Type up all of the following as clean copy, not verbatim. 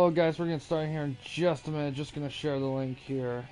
Oh, guys, we're gonna start here in just a minute. Just gonna share the link here.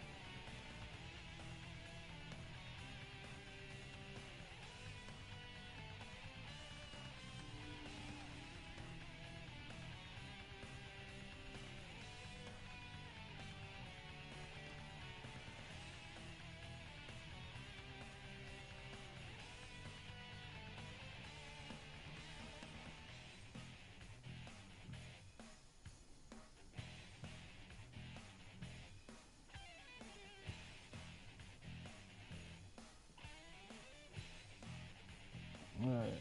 All right.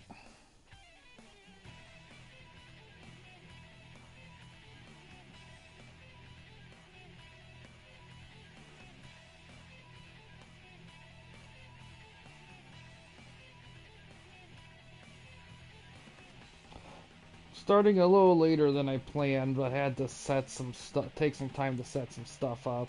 Starting a little later than I planned, but had to set some stuff, take some time to set some stuff up.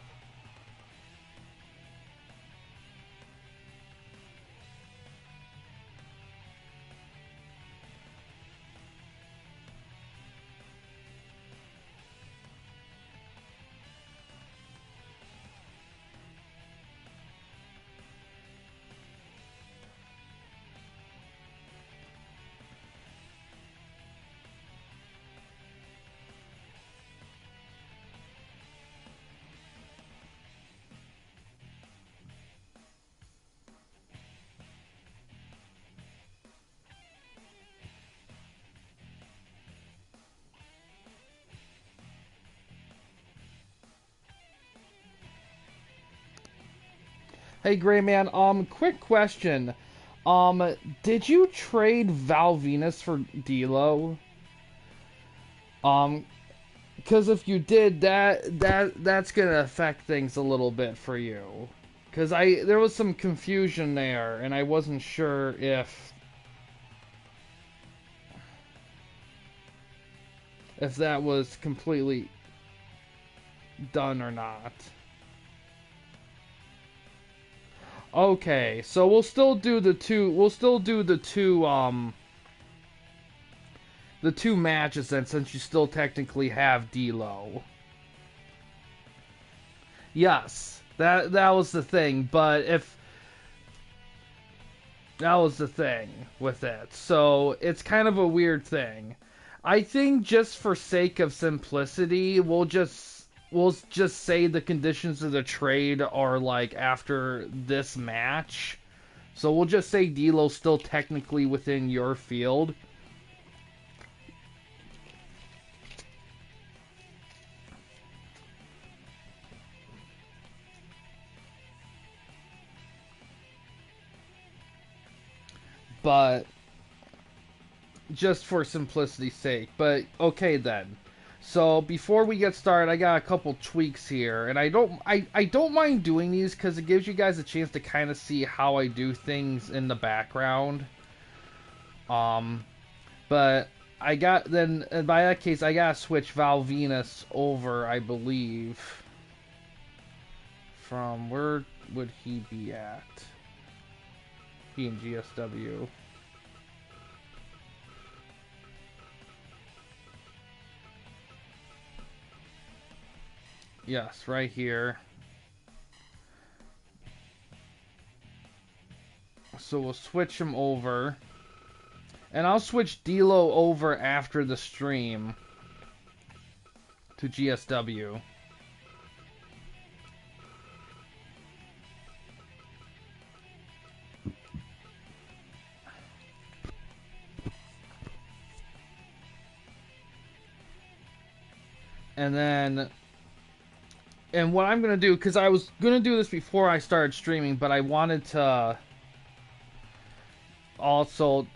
Hey, Gray Man. Quick question. Did you trade Val Venus for D'Lo? Because if you did, that's gonna affect things a little bit for you. Because there was some confusion there, and I wasn't sure if that was completely done or not. Okay, so we'll still do the two. We'll still do the two matches then, since you still technically have D'Lo. Yes, that was the thing, but if that was the thing with it, so it's kind of a weird thing. I think just for sake of simplicity, we'll just say the conditions of the trade are like after this match. So we'll just say D'Lo's still technically within your field. But just for simplicity's sake. But okay then. So before we get started, I got a couple tweaks here, and I don't mind doing these because it gives you guys a chance to kind of see how I do things in the background. But I got then by that case I gotta switch Val Venus over, I believe. From where would he be at? He in GSW. Yes, right here. So we'll switch him over. And I'll switch D'Lo over after the stream to GSW. And what I'm going to do, because I was going to do this before I started streaming, but I wanted to also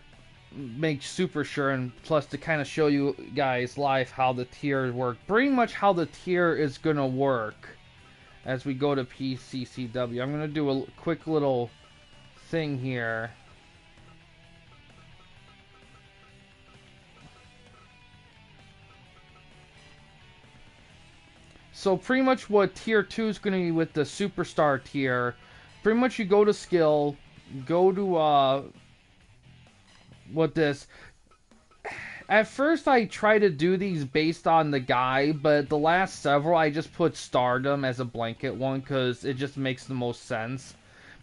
make super sure, and plus to kind of show you guys live how the tiers work. Pretty much how the tier is going to work as we go to PCCW. I'm going to do a quick little thing here. So pretty much what tier 2 is going to be with the superstar tier, pretty much you go to skill, go to At first, I tried to do these based on the guy, but the last several, I just put Stardom as a blanket one because it just makes the most sense.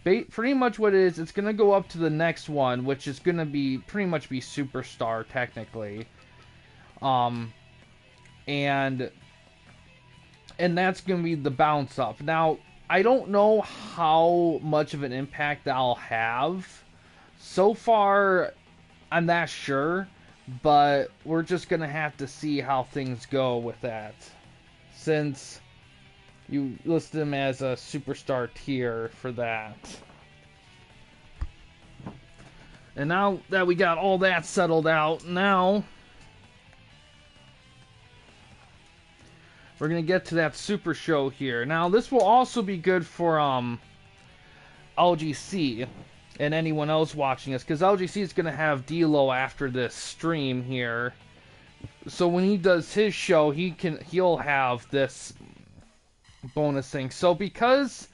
Pretty much what it is, it's gonna go up to the next one, which is gonna be pretty much be Superstar technically, um, and that's gonna be the bounce up. Now, I don't know how much of an impact I'll have. So far, I'm not sure. But we're just going to have to see how things go with that. Since you list him as a superstar tier for that. And now that we got all that settled out, now we're going to get to that super show here. Now this will also be good for LGC. And anyone else watching us, because LGC is going to have D'Lo after this stream here. So when he does his show, he'll have this bonus thing. So because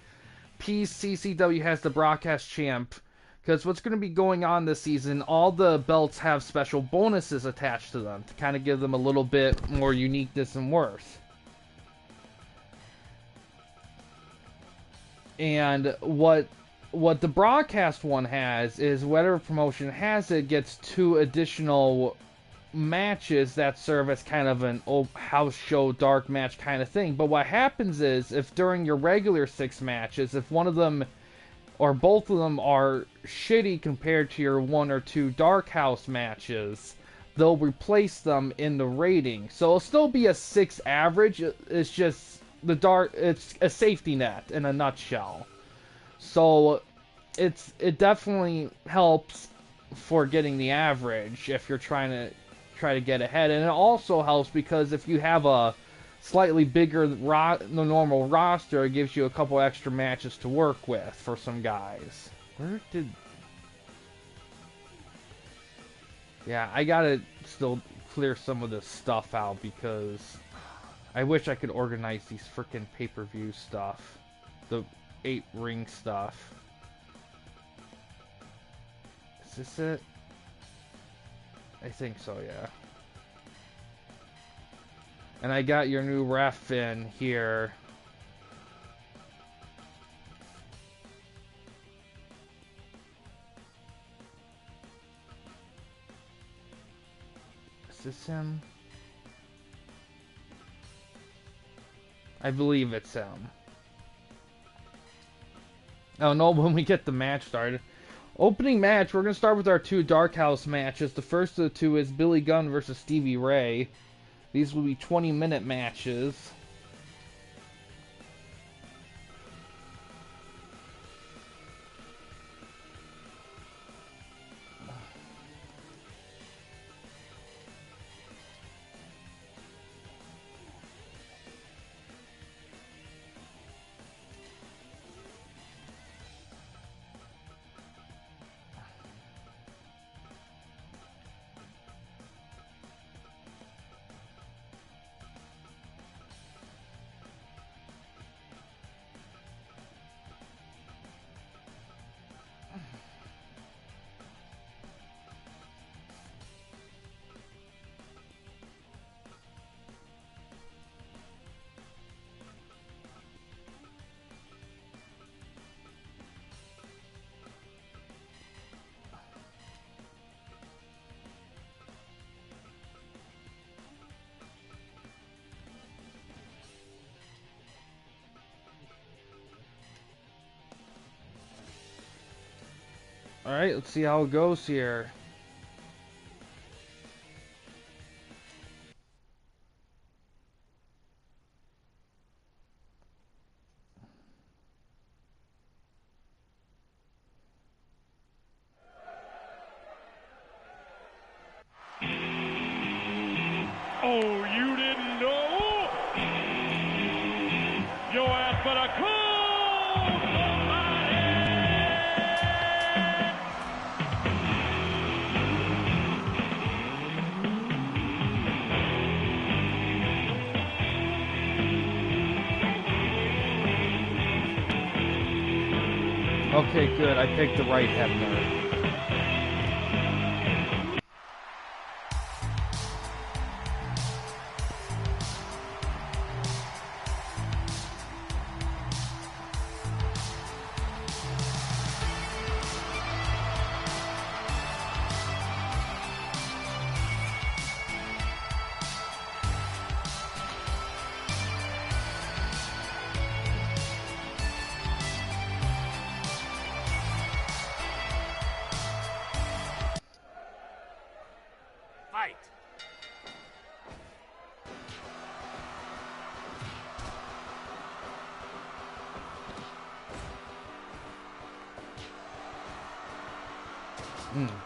PCCW has the broadcast champ, because what's going to be going on this season, all the belts have special bonuses attached to them to kind of give them a little bit more uniqueness and worth. And what the broadcast one has is whatever promotion has it gets 2 additional matches that serve as kind of an house show dark match kind of thing. But what happens is if during your regular 6 matches, if one of them or both of them are shitty compared to your 1 or 2 dark house matches, they'll replace them in the rating. So it'll still be a 6 average. It's just it's a safety net in a nutshell. So it definitely helps for getting the average if you're trying to get ahead, and it also helps because if you have a slightly bigger than normal roster, it gives you a couple extra matches to work with for some guys. Yeah, I gotta still clear some of this stuff out because I wish I could organize these frickin' pay-per-view stuff, the 8-ring stuff. Is this it? I think so, yeah. And I got your new ref in here. Is this him? I believe it's him. Oh no, when we get the match started. Opening match, we're going to start with our 2 Dark House matches. The first of the 2 is Billy Gunn versus Stevie Ray. These will be 20-minute matches. Alright, let's see how it goes here. Oh, you didn't know? Your ass better call somebody! Okay, good. I picked the right Hebner. Fight!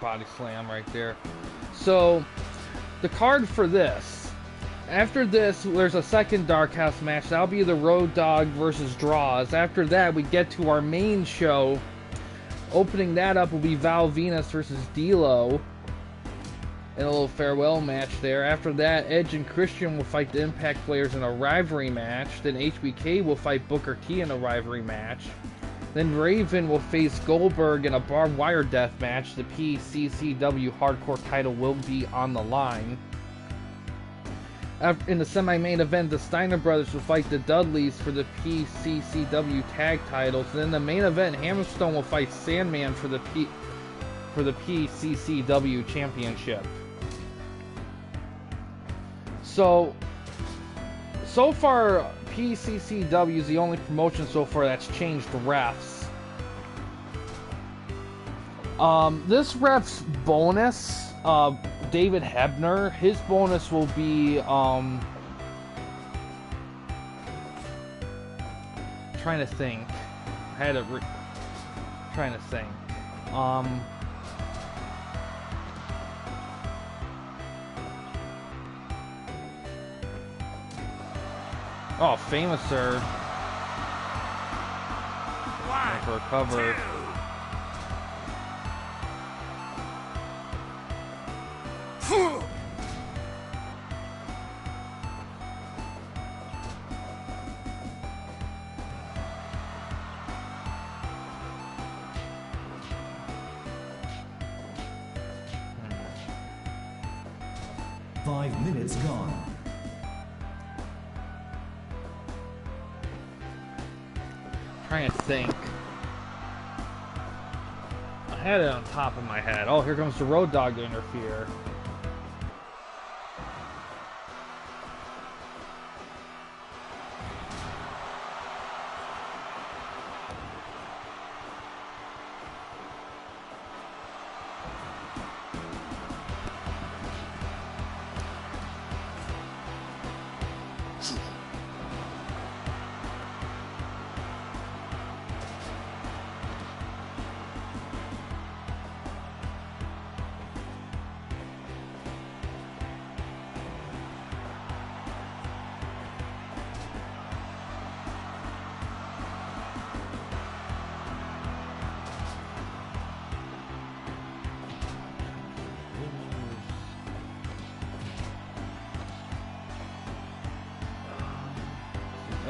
Body slam right there. So, the card for this. After this, there's a second Dark House match. That'll be the Road Dogg versus Draws. After that, we get to our main show. Opening that up will be Val Venus versus D'Lo. And a little farewell match there. After that, Edge and Christian will fight the Impact players in a rivalry match. Then HBK will fight Booker T in a rivalry match. Then Raven will face Goldberg in a barbed wire death match. The PCCW Hardcore title will be on the line. In the semi-main event, the Steiner brothers will fight the Dudleys for the PCCW tag titles. Then in the main event, Hammerstone will fight Sandman for the PCCW championship. So far, PCCW is the only promotion so far that's changed refs. This ref's bonus, David Hebner, his bonus will be, trying to think. I had it trying to think. Oh, Famouser. For a cover. 2. 5 minutes gone. Trying to think. I had it on top of my head. Oh, here comes the Road Dogg to interfere.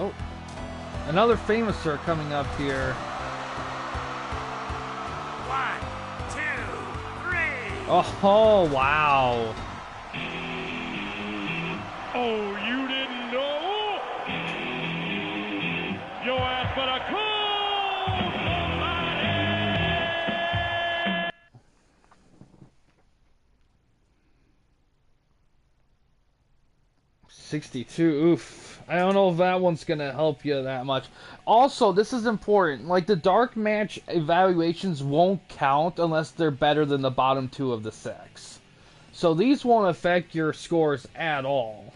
Oh, another Famouser coming up here. 1, 2, 3. Oh, wow. Oh, you didn't know? Your ass better call somebody! 62, oof. I don't know if that one's gonna help you that much. Also, this is important. Like, the dark match evaluations won't count unless they're better than the bottom 2 of the 6. So these won't affect your scores at all.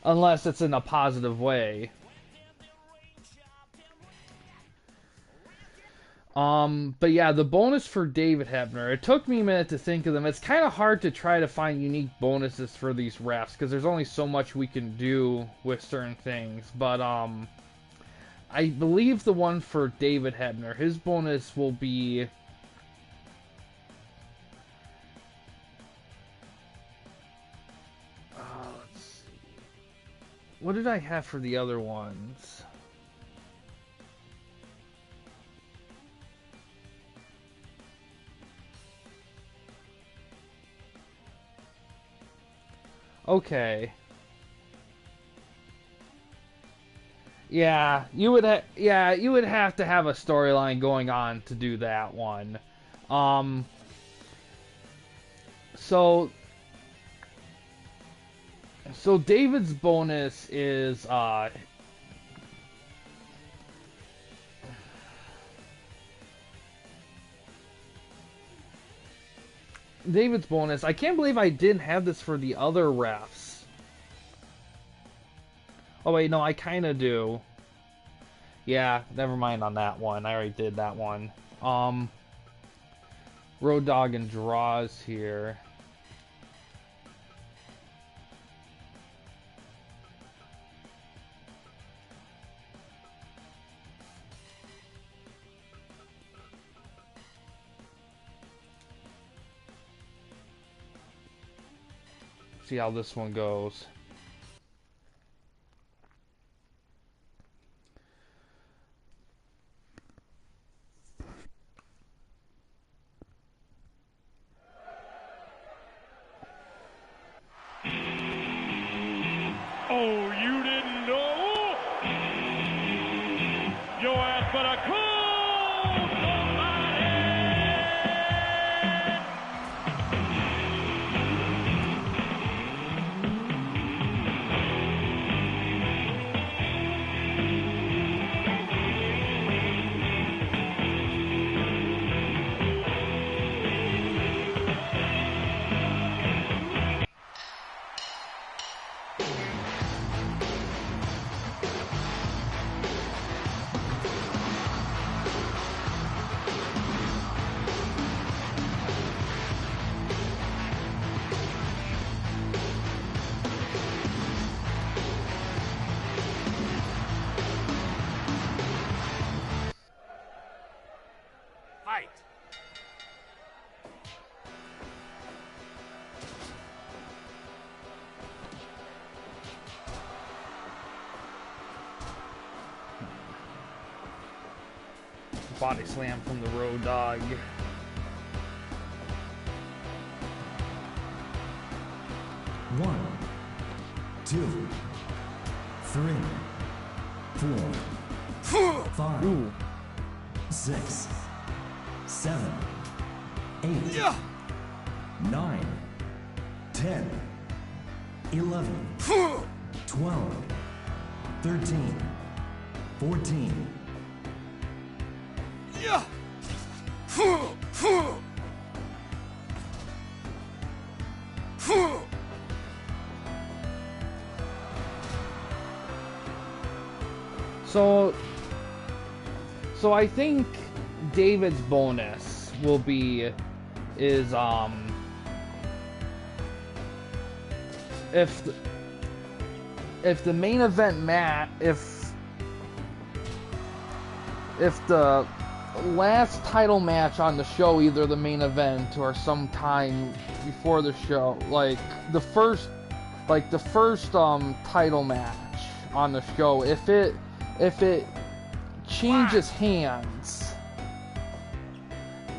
Unless it's in a positive way. But yeah, the bonus for David Hebner, it took me a minute to think of them. It's kind of hard to try to find unique bonuses for these refs, because there's only so much we can do with certain things. But, I believe the one for David Hebner, his bonus will be... let's see. What did I have for the other ones? Okay. Yeah, you would have to have a storyline going on to do that one. So David's bonus is David's bonus. I can't believe I didn't have this for the other refs. Oh wait, no, I kind of do. Yeah, never mind on that one. I already did that one. Road Dogg and draws here. See how this one goes. Oh, you didn't know? Your ass better call somebody! Fight! Body slam from the Road Dogg. One, 2, 3, 4, 5, Ooh. 6, 7, 8, 9, 10, 11, 12, 13, 14. So I think David's bonus will be is if the main event if the last title match on the show, either the main event or sometime before the show, like the first title match on the show, if it changes hands,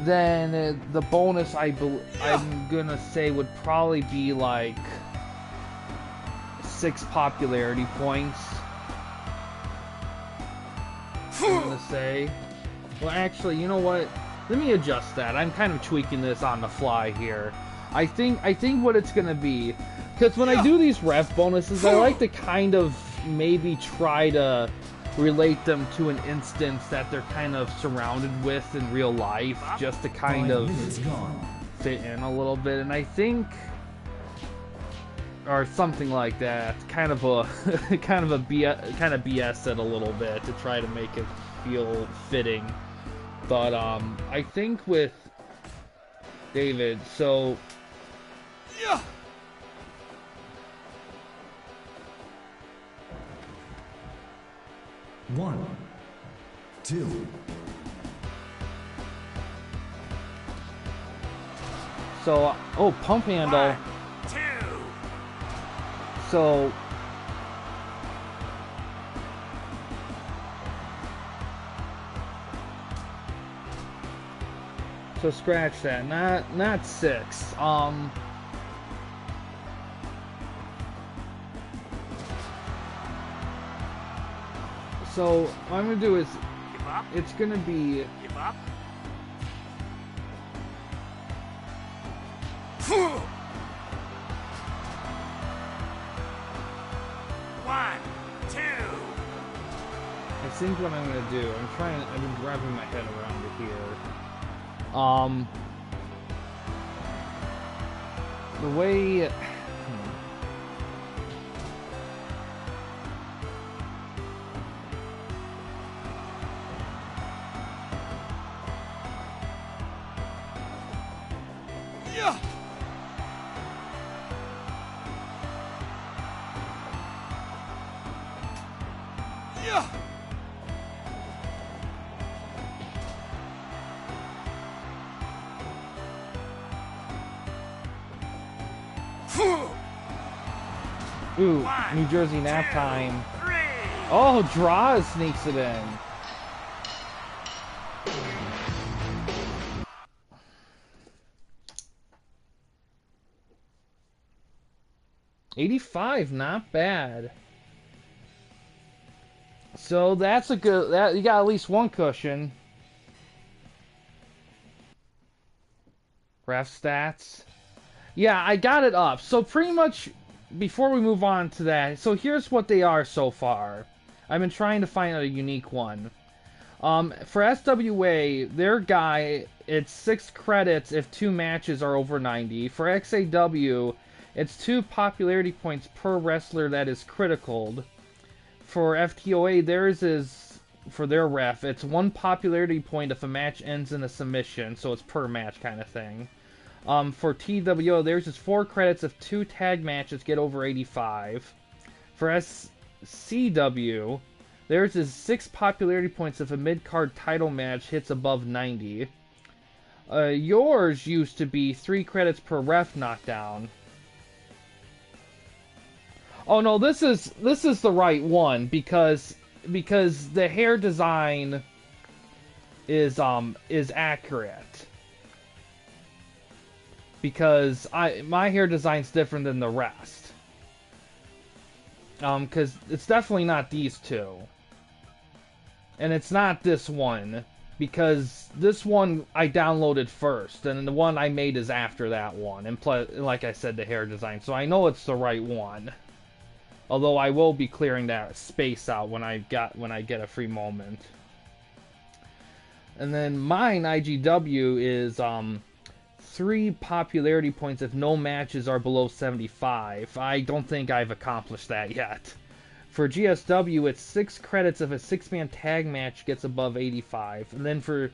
then the bonus I'm gonna say would probably be like 6 popularity points. I'm gonna say. Well, actually, you know what? Let me adjust that. I'm kind of tweaking this on the fly here. I think what it's gonna be, because when I do these ref bonuses, I like to kind of maybe try to relate them to an instance that they're kind of surrounded with in real life, just to kind of fit in a little bit. And I think, or something like that, kind of BS it a little bit to try to make it feel fitting. But I think with David, so yeah. One, 2. So, oh, pump handle. 1, 2. So, scratch that. Not 6. So what I'm gonna do is, Give up. it's gonna be Give up. One, 2. I think what I'm gonna do, I've been wrapping my head around it here. The way... Ooh, New Jersey nap time. Oh, Draw sneaks it in. $85, not bad. So that's a good. You got at least one cushion. Ref stats. Yeah, I got it up. So pretty much, before we move on to that, so here's what they are so far. I've been trying to find a unique one. For SWA, their guy, it's 6 credits if 2 matches are over 90. For XAW, it's 2 popularity points per wrestler that is critical. For FTOA, theirs is, for their ref, it's 1 popularity point if a match ends in a submission, so it's per match kind of thing. For TWO, theirs is 4 credits if 2 tag matches get over 85. For SCW, theirs is 6 popularity points if a mid-card title match hits above 90. Yours used to be 3 credits per ref knockdown. Oh no, this is the right one because the hair design is accurate. Because my hair design's different than the rest. Because it's definitely not these two. And it's not this one. Because this one I downloaded first. And the one I made is after that one. And like I said, the hair design. So I know it's the right one. Although I will be clearing that space out when I get a free moment. And then mine, IGW, is 3 popularity points if no matches are below 75. I don't think I've accomplished that yet. For GSW, it's 6 credits if a 6-man tag match gets above 85. And then for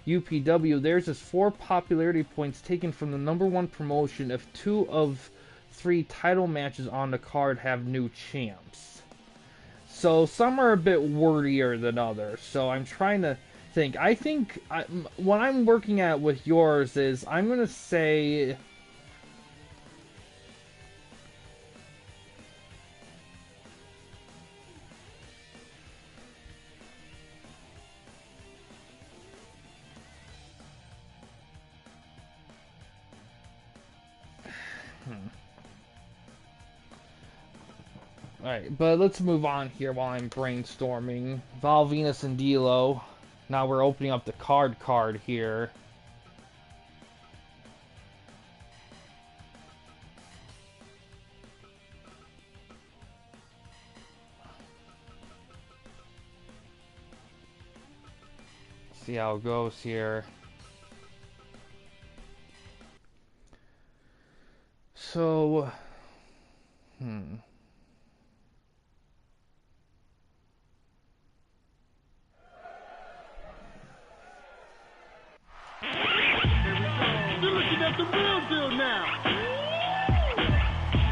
UPW, theirs is 4 popularity points taken from the #1 promotion if 2 of 3 title matches on the card have new champs. So some are a bit wordier than others. So I'm trying to think. I think what I'm working at with yours is I'm gonna say Alright, but let's move on here while I'm brainstorming. Val Venus and D'Lo. Now we're opening up the card here. See how it goes here. So, You're looking at the real deal now.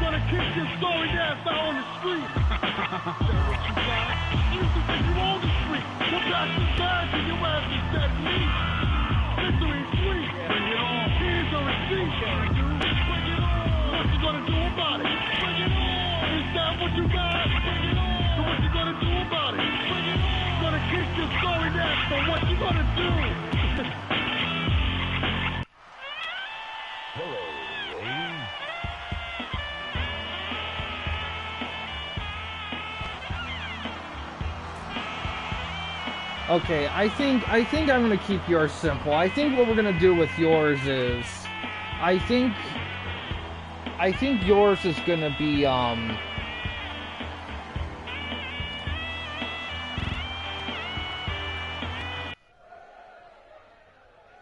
Gonna kick your sorry ass out on the street. That's what you got. You think you on the street. Come back inside and your ass is dead meat. Victory sweet. Bring it on. Here's a receipt. Bring it on. What you gonna do about it? Bring it on. Is that what you got? Bring it on. So what you gonna do about it? Bring it on. Gonna kick your sorry ass, so what you gonna do? okay, I think I'm gonna keep yours simple. I think what we're gonna do with yours is, I think yours is gonna be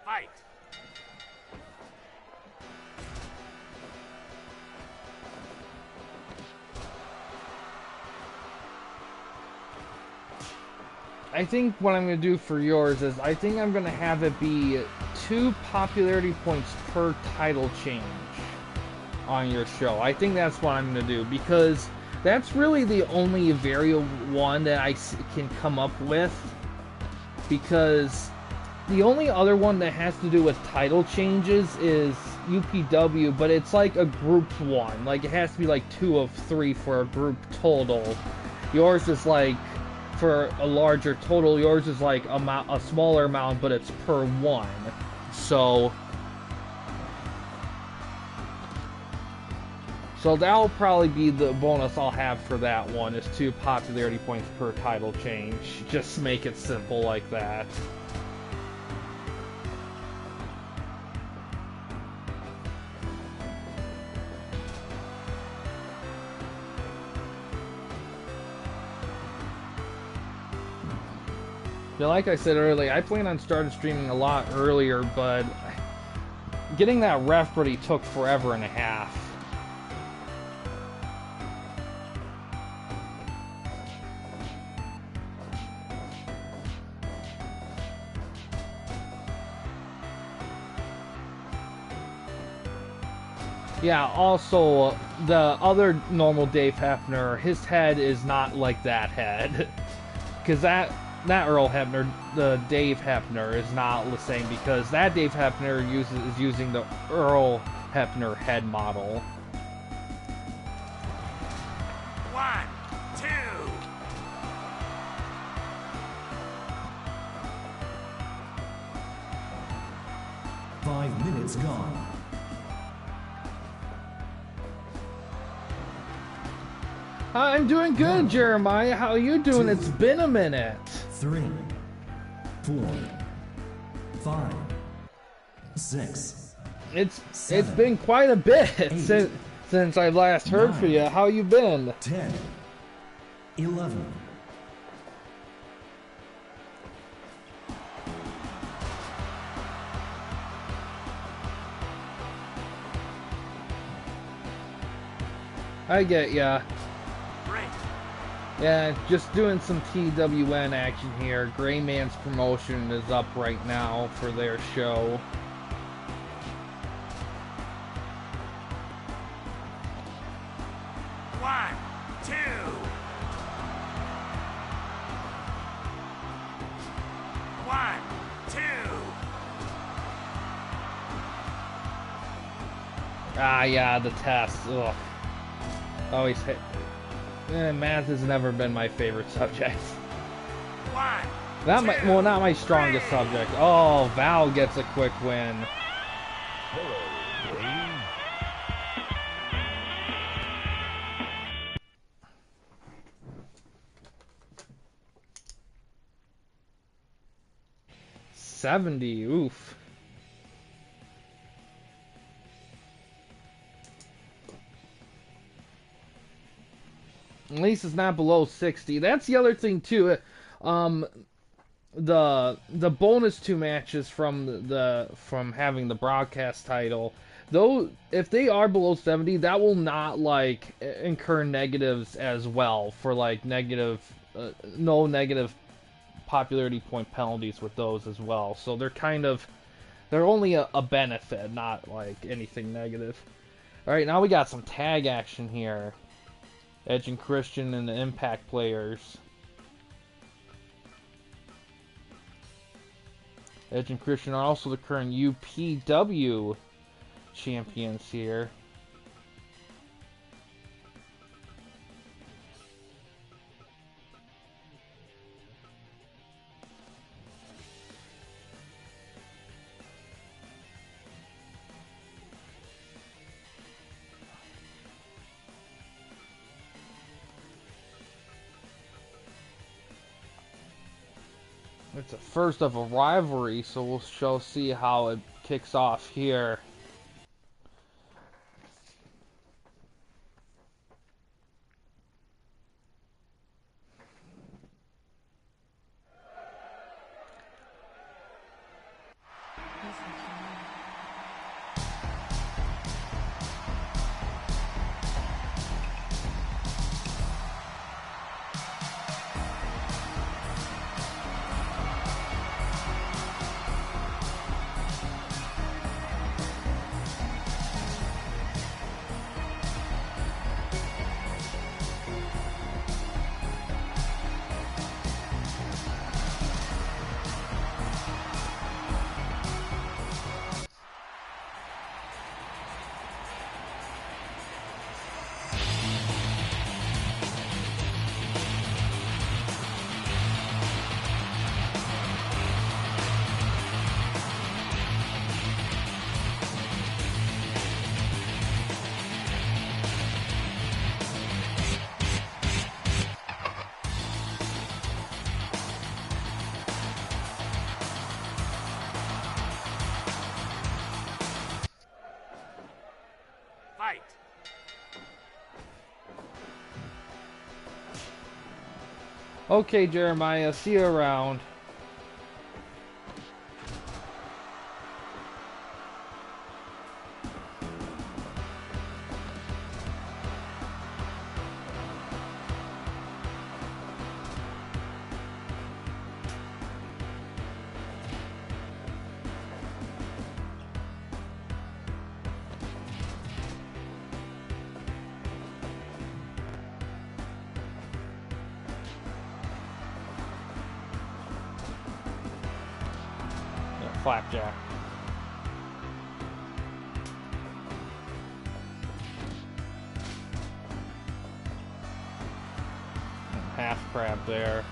Fight. I think what I'm going to do for yours is I think I'm going to have it be 2 popularity points per title change on your show. I think that's what I'm going to do, because that's really the only variable one that I can come up with, because the only other one that has to do with title changes is UPW, but it's like a group one. Like, it has to be like 2 of 3 for a group total. Yours is like, for a larger total, yours is like a smaller amount, but it's per one. So that'll probably be the bonus I'll have for that one, is 2 popularity points per title change. Just make it simple like that. Yeah, like I said earlier, I plan on starting streaming a lot earlier, but getting that ref ready took forever and a half. Yeah, also, the other normal Dave Hefner, his head is not like that head. Because that Earl Hebner, the Dave Hefner, is not the same, because that Dave Hefner is using the Earl Hebner head model. 1, 2. 5 minutes gone. I'm doing good, Jeremiah. How are you doing? It's been a minute. 3, 4, 5, 6. It's been quite a bit since I last heard from you. How you been? 10, 11. I get ya. Great. Yeah, just doing some TWN action here. Gray Man's promotion is up right now for their show. One, two. 1, 2. Ah, yeah, the test. Ugh. Always hit. Math has never been my favorite subject. 1, Not my strongest subject. Oh, Val gets a quick win. $70, oof. At least it's not below 60. That's the other thing too. The bonus 2 matches from having the broadcast title, though, if they are below 70, that will not like incur negatives as well, for like no negative popularity point penalties with those as well. So they're only a benefit, not like anything negative. All right, now we got some tag action here. Edge and Christian and the Impact players. Edge and Christian are also the current UPW champions here. It's a first of a rivalry, so we'll see how it kicks off here. Fight! Okay, Jeremiah, see you around. Flapjack. Half crab there.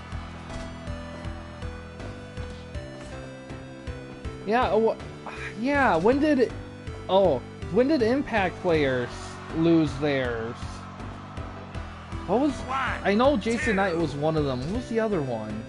Yeah, yeah, when did Impact players lose theirs? What was... I know Jason Knight was one of them. What was the other one?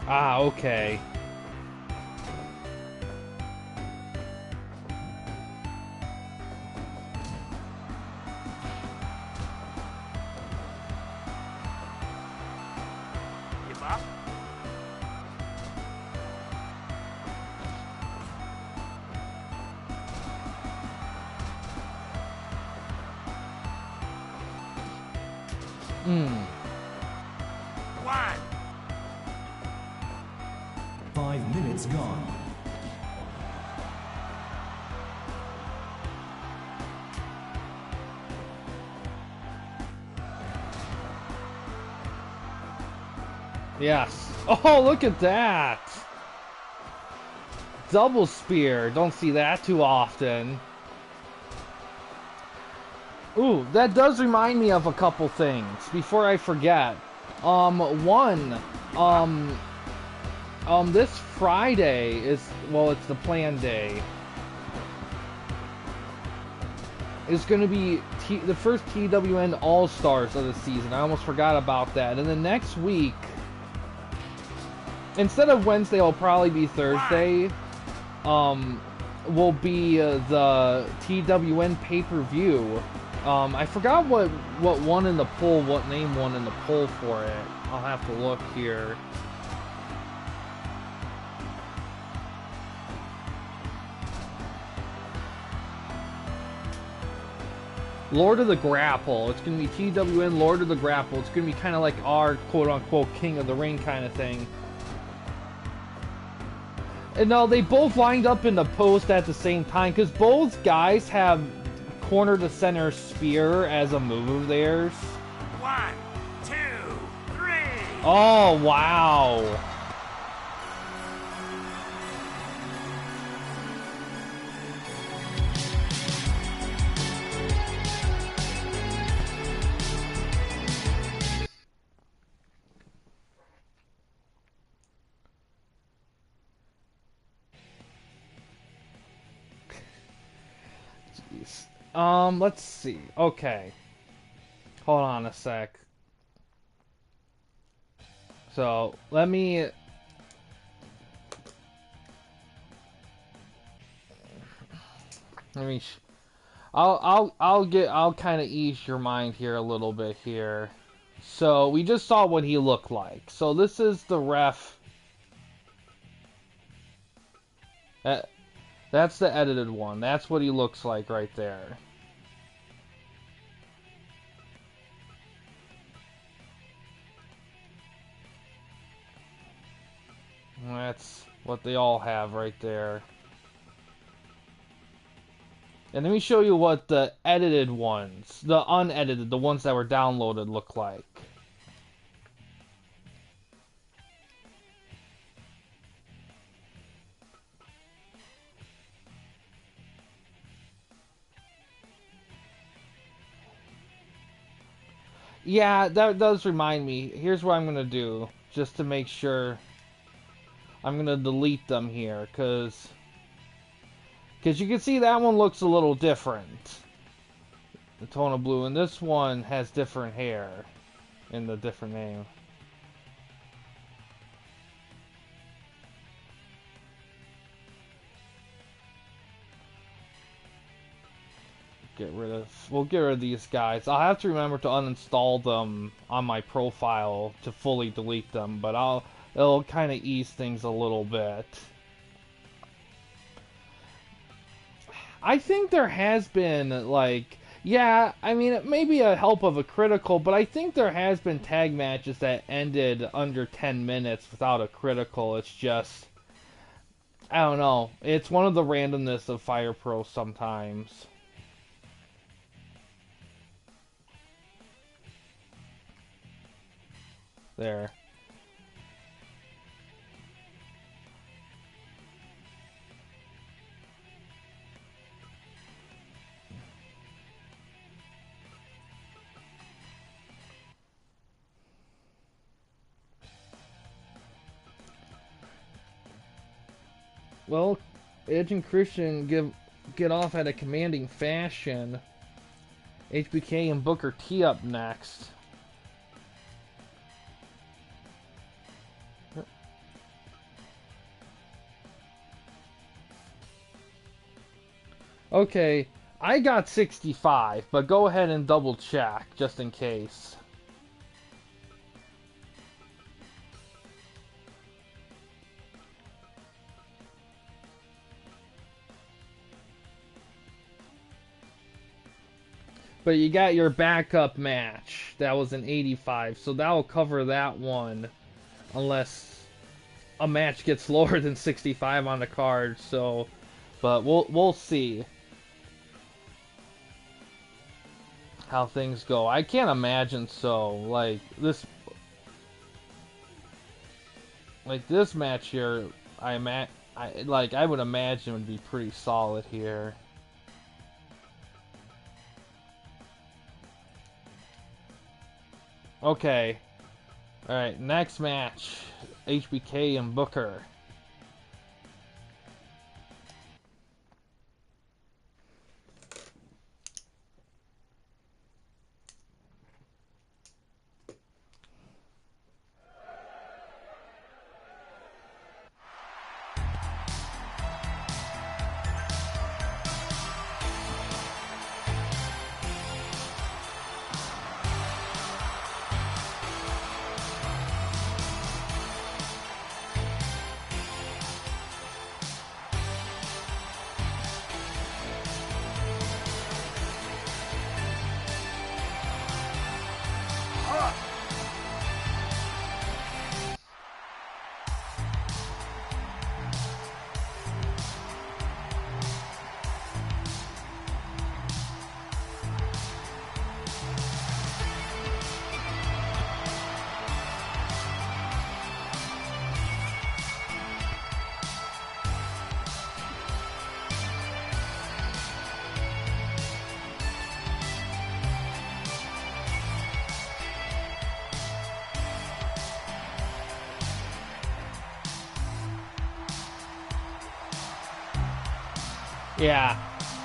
Ah, okay. Give up? Hmm. 5 minutes gone. Yes. Oh, look at that! Double spear. Don't see that too often. Ooh, that does remind me of a couple things. Before I forget. This Friday is... Well, it's the planned day. It's gonna be the first TWN All-Stars of the season. I almost forgot about that. And then next week... Instead of Wednesday, it'll probably be Thursday. Will be the TWN pay-per-view. I forgot what won in the poll, what name won in the poll for it. I'll have to look here. Lord of the Grapple. It's gonna be TWN Lord of the Grapple. It's gonna be kind of like our quote-unquote King of the Ring kind of thing. And no, they both lined up in the post at the same time, because both guys have corner to center spear as a move of theirs. 1, 2, 3. Oh, wow. Let's see. Okay. Hold on a sec. So, let me... I'll kind of ease your mind here a little bit here. So, we just saw what he looked like. So, this is the ref. That's the edited one. That's what he looks like right there. That's what they all have right there. And let me show you what the edited ones, the unedited, the ones that were downloaded look like. Yeah, that does remind me. Here's what I'm going to do, just to make sure. I'm gonna delete them here, cause you can see that one looks a little different. The tone of blue, and this one has different hair in the different name. We'll get rid of these guys. I'll have to remember to uninstall them on my profile to fully delete them, but it'll kind of ease things a little bit. I think there has been, like, yeah, I mean, it may be a help of a critical, but I think there has been tag matches that ended under 10 minutes without a critical. It's just, I don't know. It's one of the randomness of Fire Pro sometimes. There. Well, Edge and Christian get off at a commanding fashion. HBK and Booker T up next. Okay, I got 65, but go ahead and double check just in case. But you got your backup match. That was an 85, so that will cover that one. Unless a match gets lower than 65 on the card, so... But we'll see how things go. I can't imagine so. Like this match here, I would imagine would be pretty solid here. Okay. Alright, next match. HBK and Booker.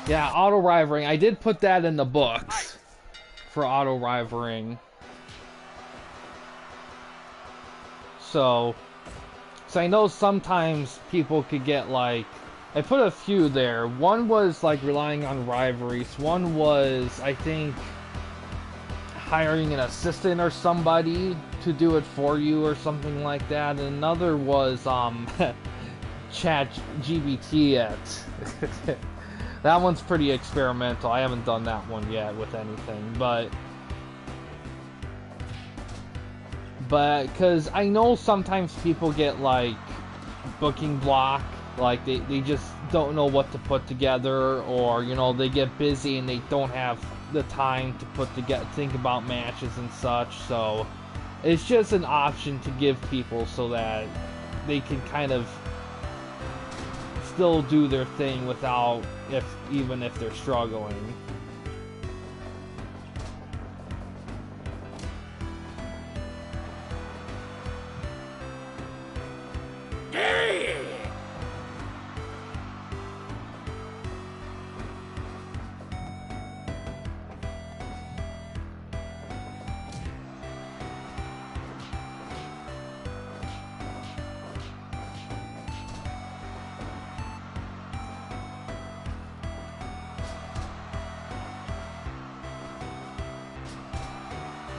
Yeah, auto-rivaling. I did put that in the books for auto-rivaling. So I know sometimes people could get like... I put a few there. One was like relying on rivalries. One was, I think, hiring an assistant or somebody to do it for you or something like that. And another was chat GBT it. That one's pretty experimental. I haven't done that one yet with anything, but because I know sometimes people get like booking block, like they just don't know what to put together, or you know, they get busy and they don't have the time to think about matches and such. So it's just an option to give people so that they can kind of still do their thing without, even if they're struggling. Game!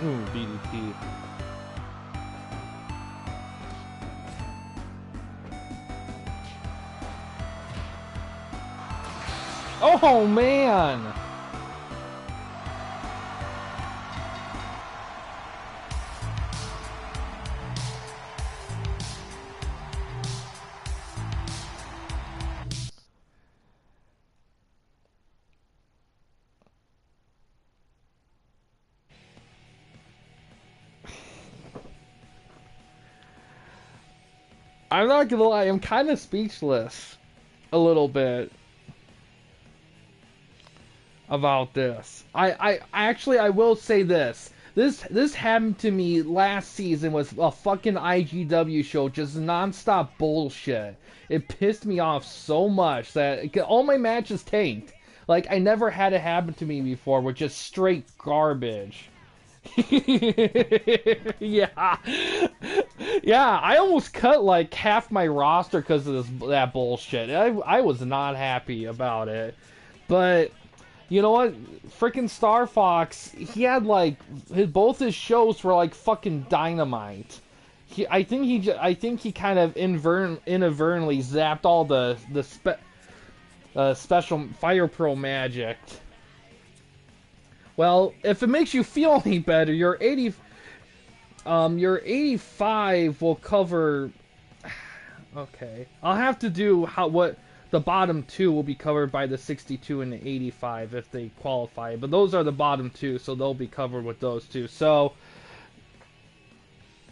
Ooh, DDT. Oh, man! I'm not gonna lie, I'm kind of speechless a little bit about this. I actually, I will say this. This happened to me last season with a fucking IGW show, just nonstop bullshit. It pissed me off so much that all my matches tanked. Like, I never had it happen to me before with just straight garbage. Yeah. Yeah, I almost cut like half my roster because of that bullshit. I was not happy about it. But you know what? Freaking Star Fox, he had like both his shows were like fucking dynamite. I think he kind of inadvertently zapped all the special Fire Pro magic. Well, if it makes you feel any better, your 85 will cover. Okay, I'll have to do what the bottom two will be covered by the 62 and the 85 if they qualify. But those are the bottom two, so they'll be covered with those two. So,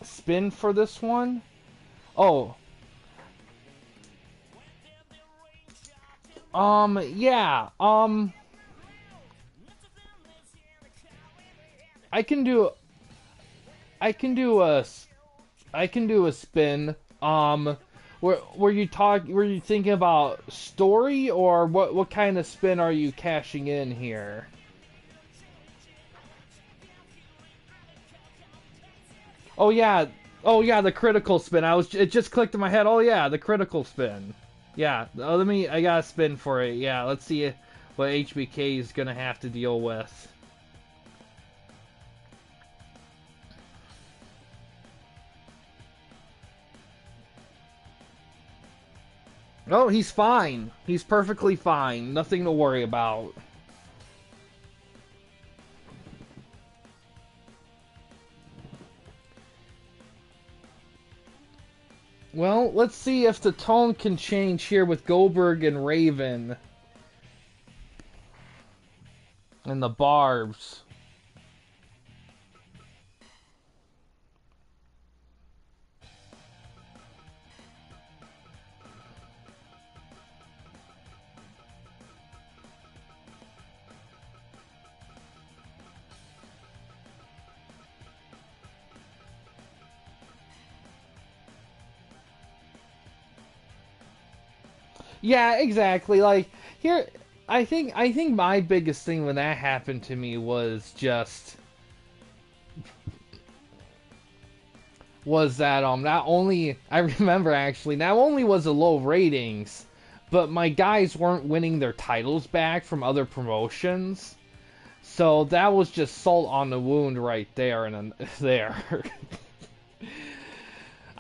spin for this one. Oh. Yeah. I can do a spin. Were you thinking about story, or what kind of spin are you cashing in here? Oh yeah, the critical spin. It just clicked in my head. Oh yeah, the critical spin. Yeah, I gotta spin for it. Yeah, let's see what HBK is gonna have to deal with. Oh, he's fine. He's perfectly fine. Nothing to worry about. Well, let's see if the tone can change here with Goldberg and Raven. And the Barbs. Yeah, exactly. Like here, I think my biggest thing when that happened to me was that not only I remember actually not only was it low ratings, but my guys weren't winning their titles back from other promotions. So that was just salt on the wound right there and there.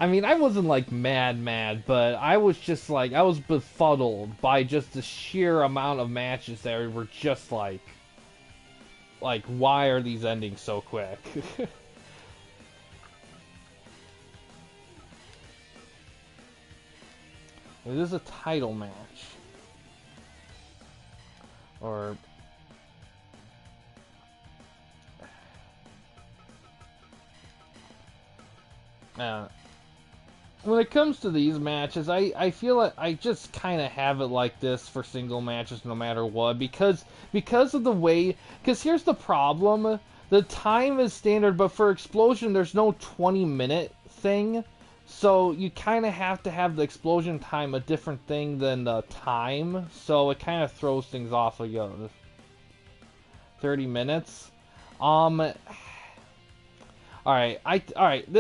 I mean, I wasn't like mad, but I was just like, I was befuddled by just the sheer amount of matches that were just like, why are these ending so quick? It is a title match. Or... when it comes to these matches, I feel like I just kind of have it like this for single matches no matter what, because of the way, because here's the problem, the time is standard, but for Explosion there's no 20-minute thing, so you kind of have to have the Explosion time a different thing than the time, so it kind of throws things off again. 30 minutes? Alright, I'm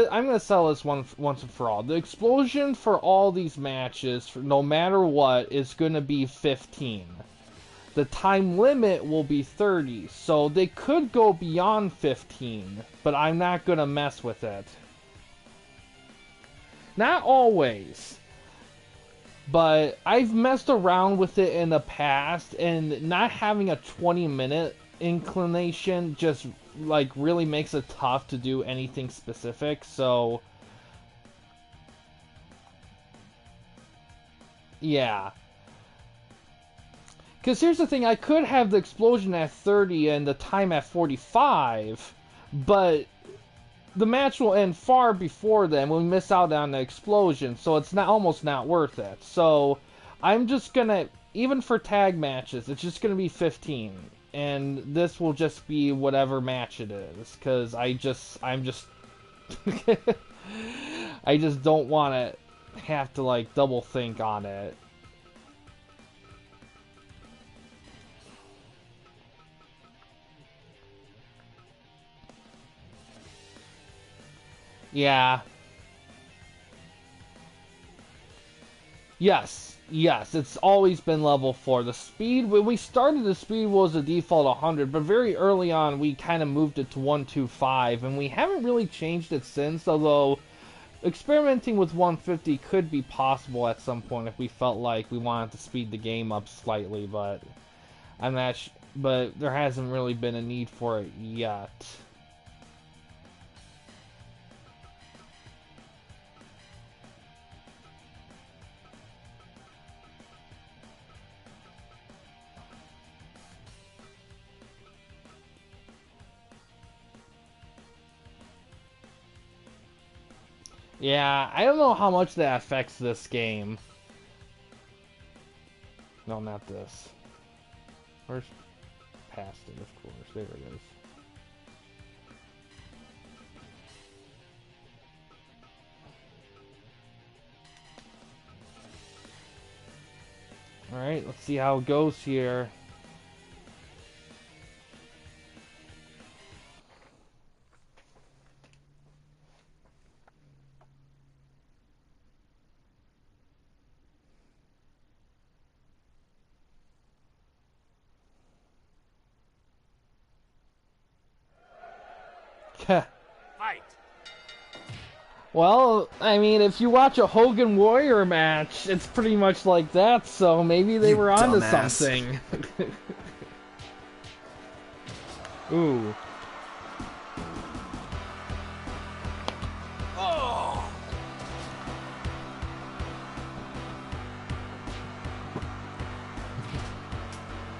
gonna sell this once and for all. The Explosion for all these matches, no matter what, is gonna be 15. The time limit will be 30, so they could go beyond 15, but I'm not gonna mess with it. Not always, but I've messed around with it in the past, and not having a 20-minute inclination just like really makes it tough to do anything specific. So yeah. Because here's the thing, I could have the explosion at 30 and the time at 45, but the match will end far before then. We'll miss out on the explosion, so it's not almost not worth it. So I'm just gonna, even for tag matches, it's just gonna be 15, and this will just be whatever match it is. Because I'm just I just don't want to have to like double think on it. Yeah. Yes, it's always been level 4. The speed, when we started, the speed was a default 100, but very early on we kind of moved it to 125, and we haven't really changed it since, although experimenting with 150 could be possible at some point if we felt like we wanted to speed the game up slightly, but I'm not but there hasn't really been a need for it yet. Yeah, I don't know how much that affects this game. No, not this. Where's past it, of course. There it is. Alright, let's see how it goes here. Fight. Well, I mean, if you watch a Hogan Warrior match, it's pretty much like that, so maybe they were onto something. Ooh. Oh.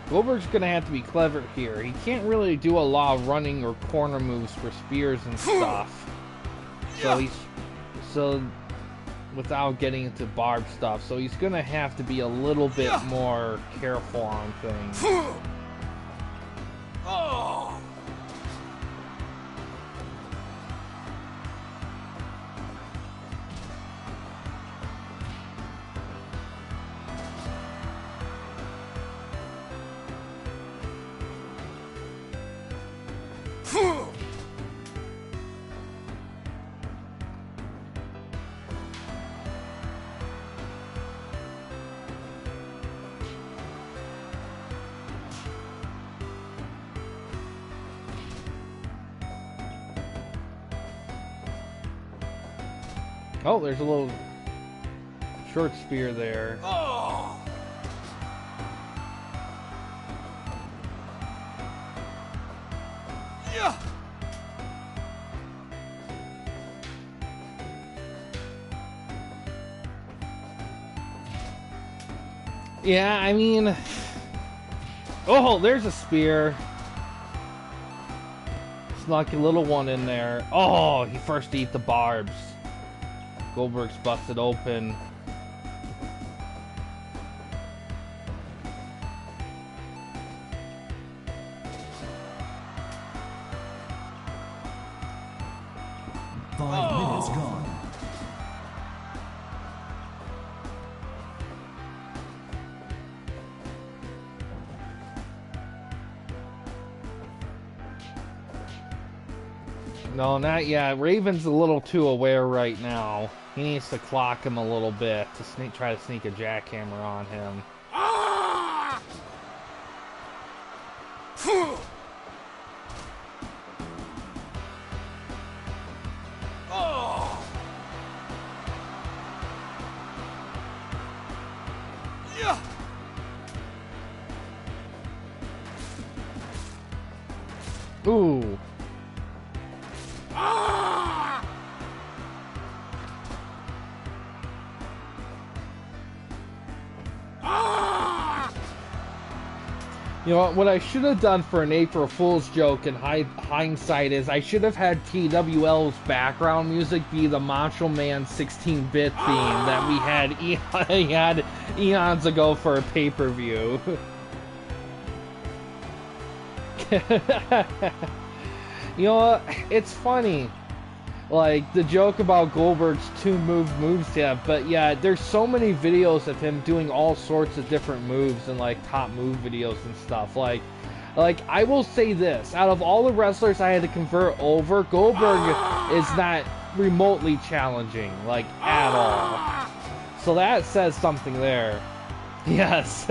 Goldberg's gonna have to be clever here. He can't really do a lot of running or corner moves for spears and stuff. So without getting into barbed stuff, so he's gonna have to be a little bit more careful on things. Oh. Oh, there's a little short spear there. Oh. Yeah. Yeah, I mean... Oh, there's a spear. Snuck a little one in there. Oh, he first eat the barbs. Goldberg's busted open. Five minutes gone. No, not yet. Raven's a little too aware right now. He needs to clock him a little bit to try to sneak a jackhammer on him. Ah! Oh! Yeah! Ooh. Ah! Ah! You know what I should have done for an April Fool's joke in hindsight is I should have had TWL's background music be the Macho Man 16-bit theme that we had eons ago for a pay-per-view. You know what? It's funny. Like, the joke about Goldberg's moves set, but yeah, there's so many videos of him doing all sorts of different moves and like top move videos and stuff. Like I will say this, out of all the wrestlers I had to convert over, Goldberg is not remotely challenging, like, at all. So that says something there. Yes.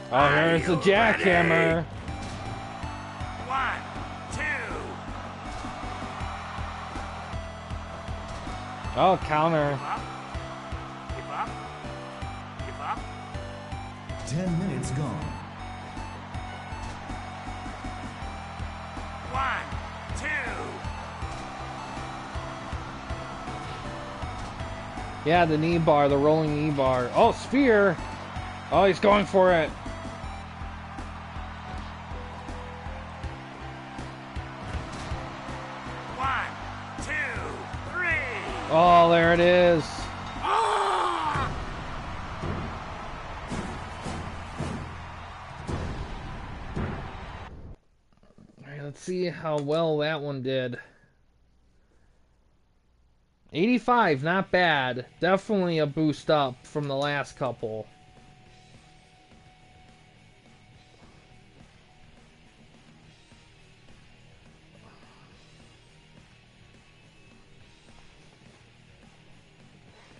Oh, here's the jackhammer. 1, 2. Oh, counter. Keep up. Keep up. 10 minutes gone. 1, 2. Yeah, the knee bar, the rolling knee bar. Oh, spear. Oh, he's going for it. 1, 2, 3. Oh, there it is. Ah! All right, let's see how well that one did. 85, not bad. Definitely a boost up from the last couple.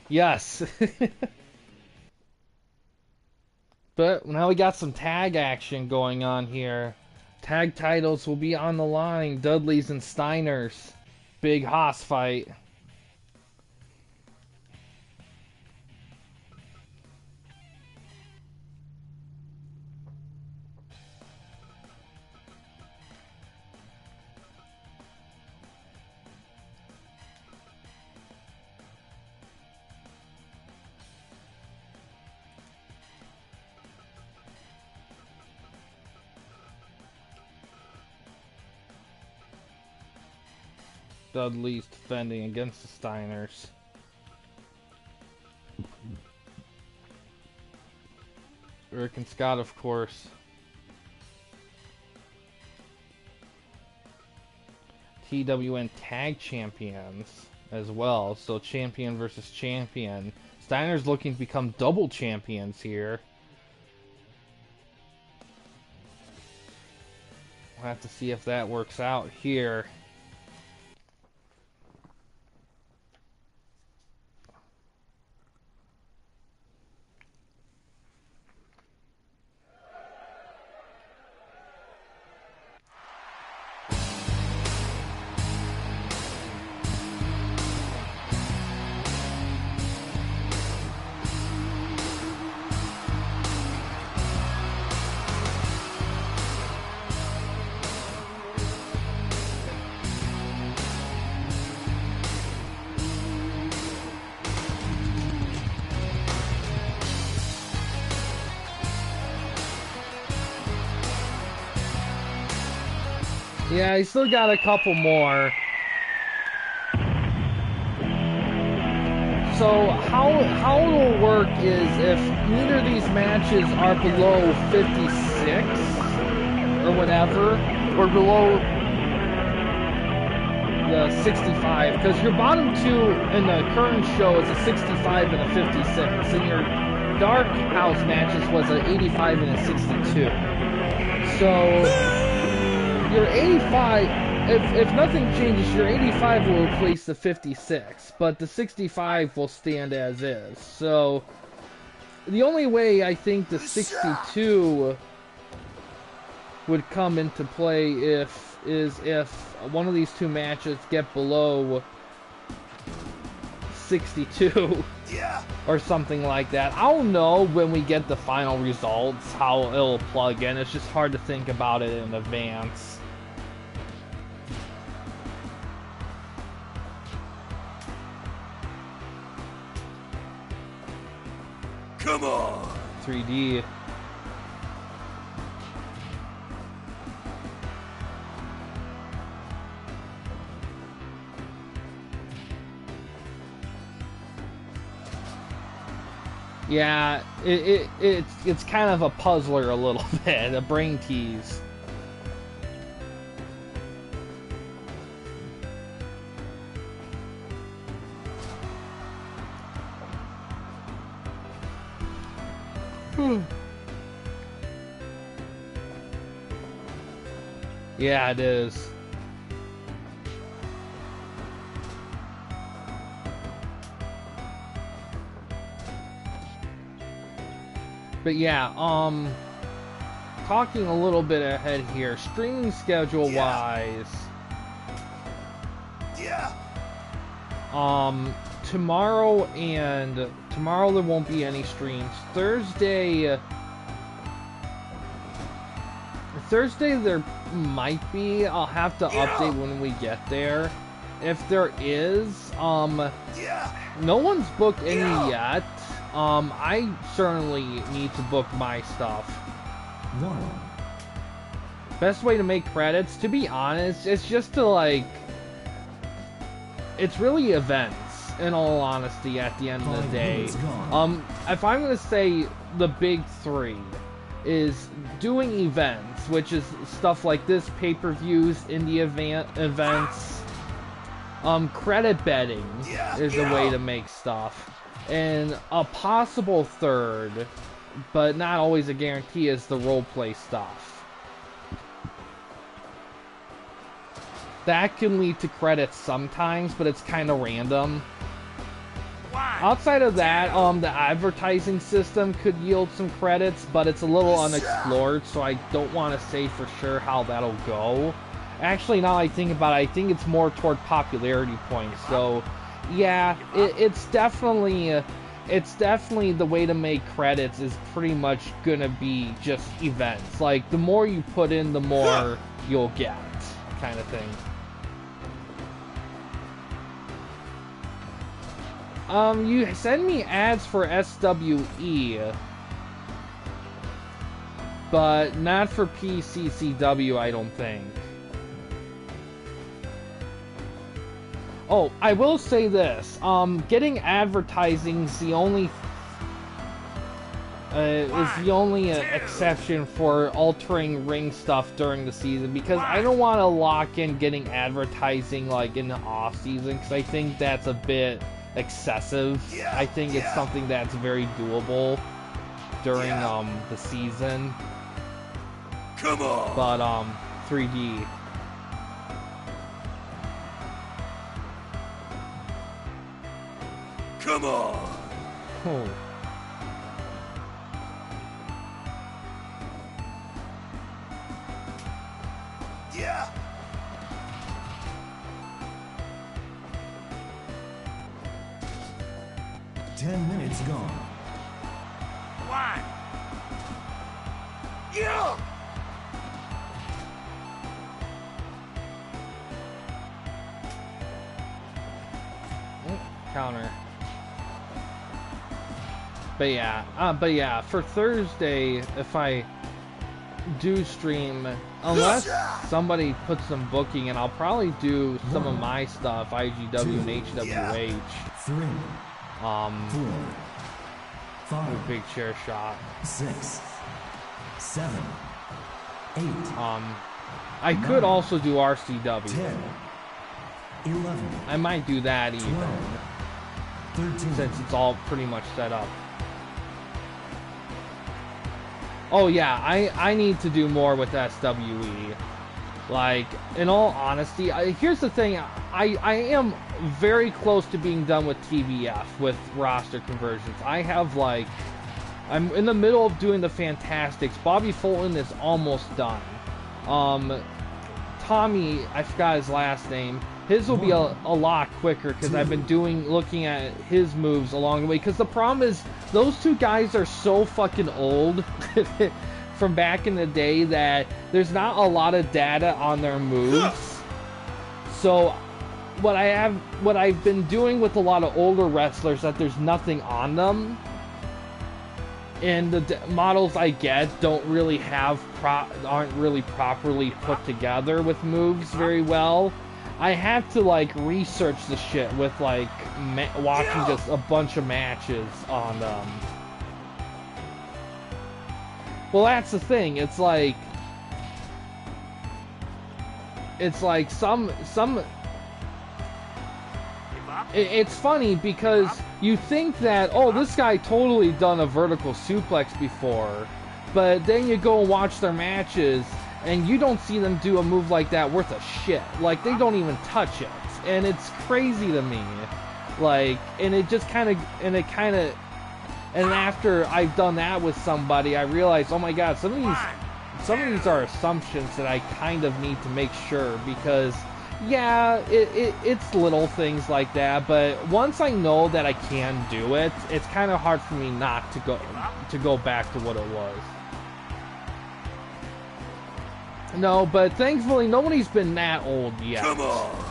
Yes. But now we got some tag action going on here. Tag titles will be on the line. Dudley's and Steiner's big Haas fight. Dudley's defending against the Steiners. Eric and Scott, of course. TWN Tag Champions as well. So champion versus champion. Steiner's looking to become double champions here. We'll have to see if that works out here. Yeah, he's still got a couple more. So how it'll work is if neither of these matches are below 56 or whatever, or below the 65, because your bottom two in the current show is a 65 and a 56, and your Dark House matches was an 85 and a 62. So your 85, if nothing changes, your 85 will replace the 56, but the 65 will stand as is. So the only way I think the 62 would come into play is if one of these two matches get below 62 or something like that. I'll know when we get the final results how it'll plug in. It's just hard to think about it in advance. Come on! 3D. Yeah, it's kind of a puzzler a little bit, a brain tease. Yeah, it is. But yeah, talking a little bit ahead here, streaming schedule wise. Yeah. Tomorrow there won't be any streams. Thursday there might be. I'll have to update when we get there. If there is, no one's booked any yet. I certainly need to book my stuff. Best way to make credits, to be honest, it's just to like... It's really events, in all honesty, at the end of the day. If I'm gonna say the big three, is doing events, which is stuff like this, pay-per-views, indie events. Credit betting is a way to make stuff. And a possible third, but not always a guarantee, is the roleplay stuff. That can lead to credits sometimes, but it's kind of random. Outside of that, the advertising system could yield some credits, but it's a little unexplored, so I don't want to say for sure how that'll go. Actually, now I think about it, I think it's more toward popularity points, so... Yeah, it's definitely the way to make credits is pretty much gonna be just events. Like, the more you put in, the more you'll get, kind of thing. You send me ads for SWE, but not for PCCW, I don't think. Oh, I will say this. Getting advertising is the only exception for altering ring stuff during the season, because I don't want to lock in getting advertising like in the off season, because I think that's a bit excessive. I think it's something that's very doable during the season. Come on. But 3D. Come on! Oh. Yeah! 10 minutes gone. 1. Yeah! Counter. But yeah, for Thursday, if I do stream, unless somebody puts some booking in, I'll probably do some of my stuff, IGW and HWH. 3, 4, 5, big chair shot. 6, 7, 8. I could also do RCW. 10, 11. I might do that even, 13. since it's all pretty much set up. Oh yeah, I need to do more with SWE. Like, in all honesty, here's the thing. I am very close to being done with TBF, with roster conversions. I have, like, I'm in the middle of doing the Fantastics. Bobby Fulton is almost done. Tommy, I forgot his last name. His will be a lot quicker because I've been looking at his moves along the way. Because the problem is, those two guys are so fucking old from back in the day that there's not a lot of data on their moves. So what I've been doing with a lot of older wrestlers, that there's nothing on them. And the models I get aren't really properly put together with moves very well. I have to, like, research the shit with, like, watching just a bunch of matches on them. Well, that's the thing. It's like some. It's funny because you think that, oh, this guy totally done a vertical suplex before, but then you go and watch their matches and you don't see them do a move like that worth a shit. Like, they don't even touch it, and it's crazy to me. Like, and after I've done that with somebody, I realize, oh my god, some of these are assumptions that I kind of need to make sure, because yeah, it's little things like that, but once I know that I can do it, it's kind of hard for me not to go back to what it was. No, but thankfully nobody's been that old yet. Come on.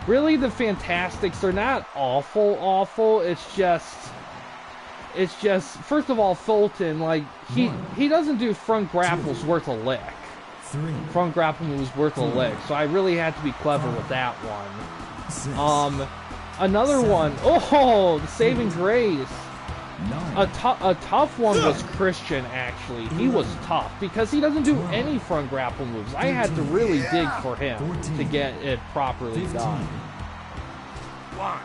Really, the Fantastics are not awful. It's just first of all, Fulton, like, he doesn't do front grapples worth a lick. Front grapple moves worth a lick, so I really had to be clever with that one. Another one, the saving grace. A tough one was Christian, actually. He was tough because he doesn't do any front grapple moves. I had to really dig for him to get it properly done. 1,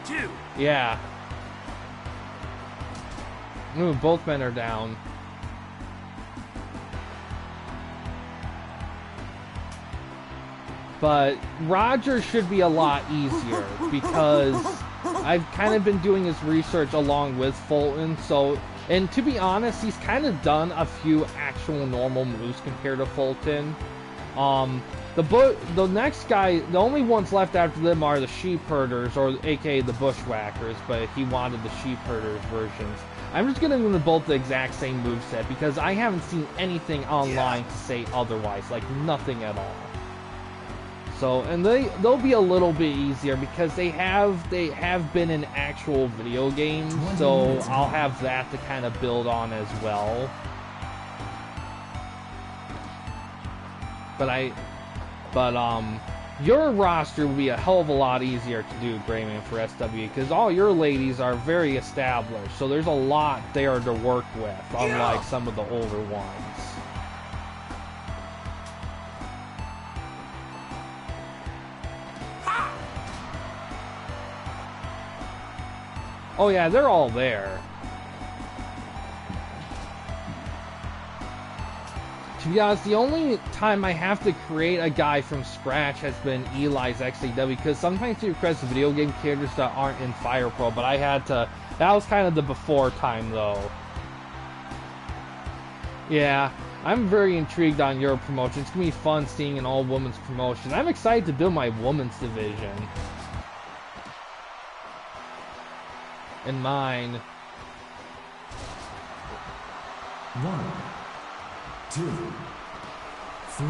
2. Yeah. Ooh, both men are down. But Roger should be a lot easier because I've kind of been doing his research along with Fulton. So, and to be honest, he's kind of done a few actual normal moves compared to Fulton. The next guy, the only ones left after them are the sheep herders, or aka the bushwhackers, but he wanted the sheep herders versions. I'm just gonna give them both the exact same moveset because I haven't seen anything online to say otherwise, like nothing at all. So, and they'll be a little bit easier because they have been in actual video games, so I'll have that to kind of build on as well. But your roster will be a hell of a lot easier to do, Grayman, for SW, because all your ladies are very established, so there's a lot there to work with, unlike some of the older ones. Oh yeah, they're all there. To be honest, the only time I have to create a guy from scratch has been Eli's XAW, because sometimes he requests video game characters that aren't in Fire Pro, but I had to... That was kind of the before time, though. Yeah, I'm very intrigued on your promotion. It's going to be fun seeing an all-women's promotion. I'm excited to build my women's division. And mine. 1, 2, 3.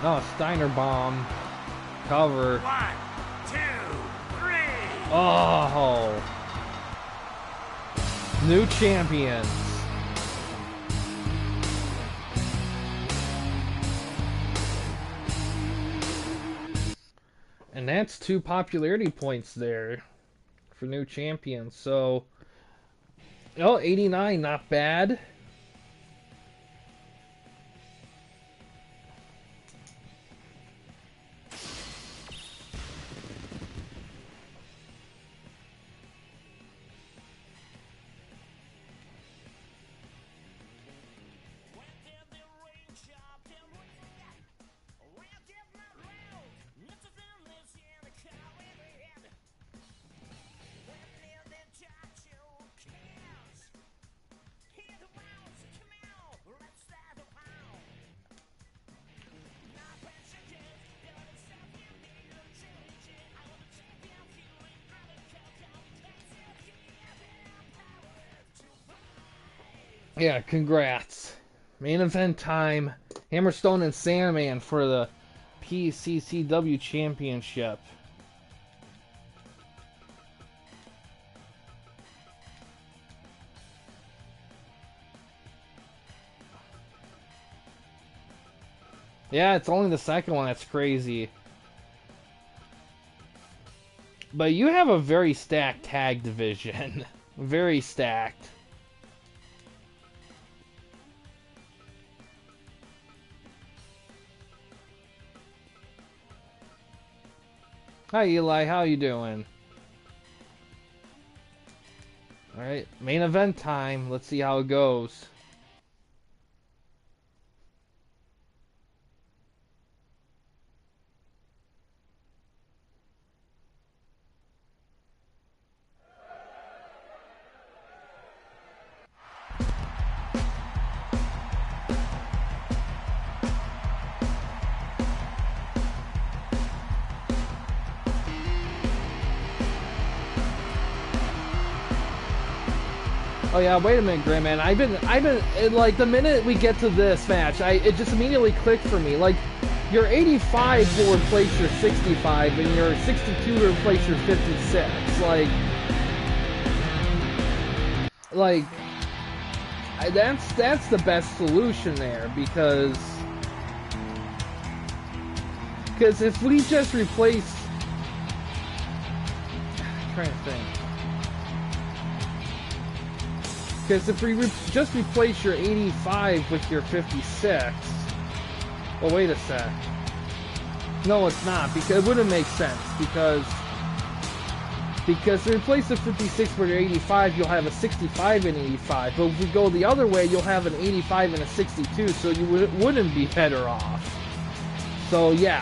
Oh, Steiner bomb. Cover. 1, 2, 3. Oh. New champions. And that's 2 popularity points there for new champions. So, 89, not bad. Yeah, congrats. Main event time. Hammerstone and Sandman for the PCCW Championship. Yeah, it's only the second one that's crazy. But you have a very stacked tag division. Very stacked. Hi Eli, how you doing? Alright, main event time. Let's see how it goes. Oh yeah, wait a minute, Grandman. I've been like the minute we get to this match, it just immediately clicked for me. Like, your 85 will replace your 65, and your 62 will replace your 56. That's the best solution there, because if we just replace, I'm trying to think. Because if we just replace your 85 with your 56... Well, wait a sec. No, it's not, because it wouldn't make sense, because to replace the 56 with your 85, you'll have a 65 and 85, but if we go the other way, you'll have an 85 and a 62, so you wouldn't be better off. So, yeah.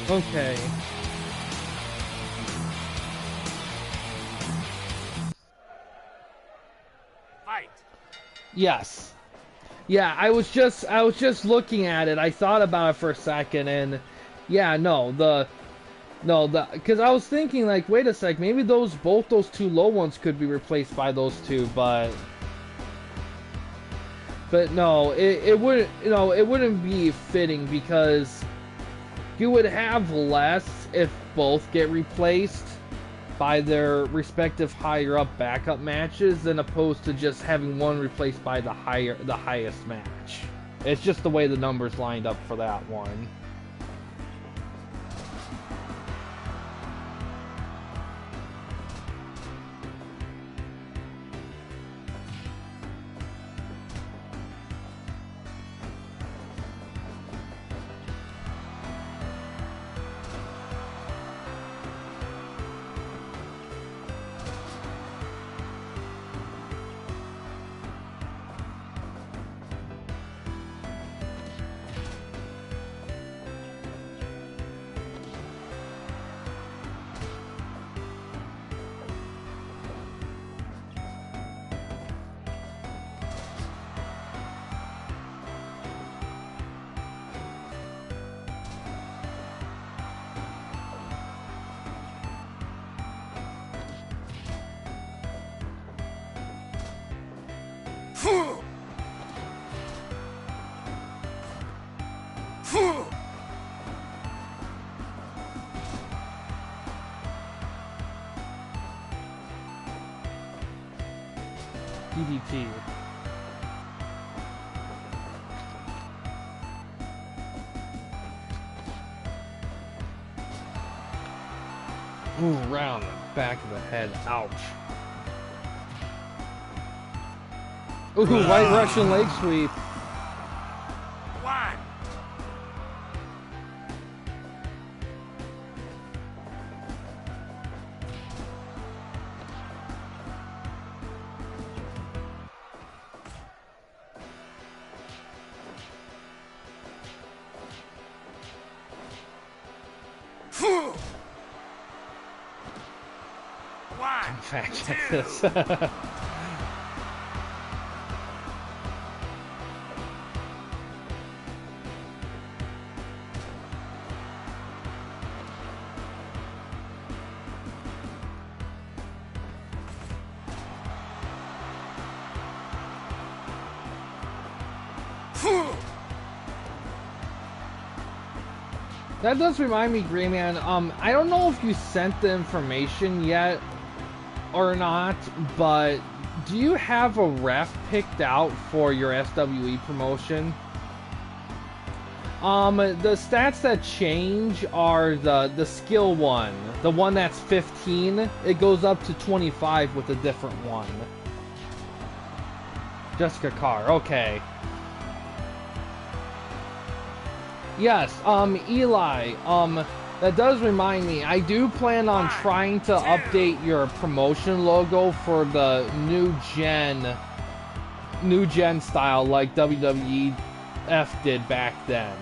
Okay. Yes. Yeah, I was just looking at it. I thought about it for a second, and yeah, because I was thinking, like, wait a sec, maybe both those two low ones could be replaced by those two, but no, it wouldn't, it wouldn't be fitting, because you would have less if both get replaced by their respective higher up backup matches, than opposed to just having one replaced by the highest match. It's just the way the numbers lined up for that one. DDT. Ooh, round the back of the head. Ouch. Ooh, white Russian leg sweep. One. One. Fact check this. That does remind me, Greyman, I don't know if you sent the information yet or not, but do you have a ref picked out for your SWE promotion? The stats that change are the skill one. The one that's 15, it goes up to 25 with a different one. Jessica Carr, okay. Yes, Eli, that does remind me, I do plan on trying to update your promotion logo for the new gen style like WWF did back then.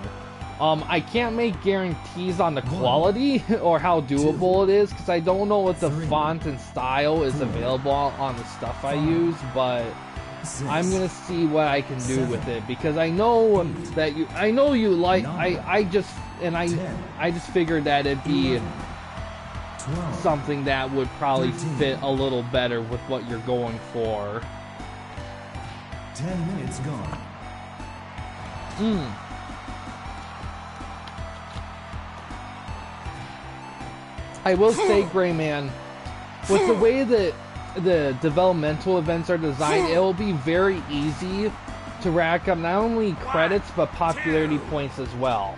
I can't make guarantees on the quality or how doable it is, because I don't know what the font and style is available on the stuff I use, but I'm gonna see what I can do with it, because I know that you like, I just figured that it'd be something that would probably fit a little better with what you're going for. 10 minutes gone. I will say, Greyman, with the way that the developmental events are designed, it will be very easy to rack up not only credits but popularity points as well.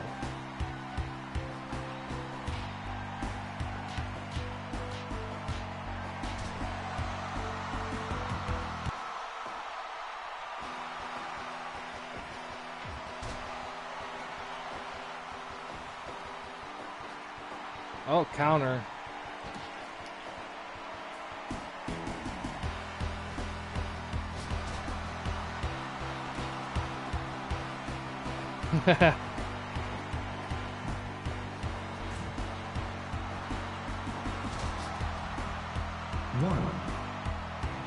Oh, counter. One,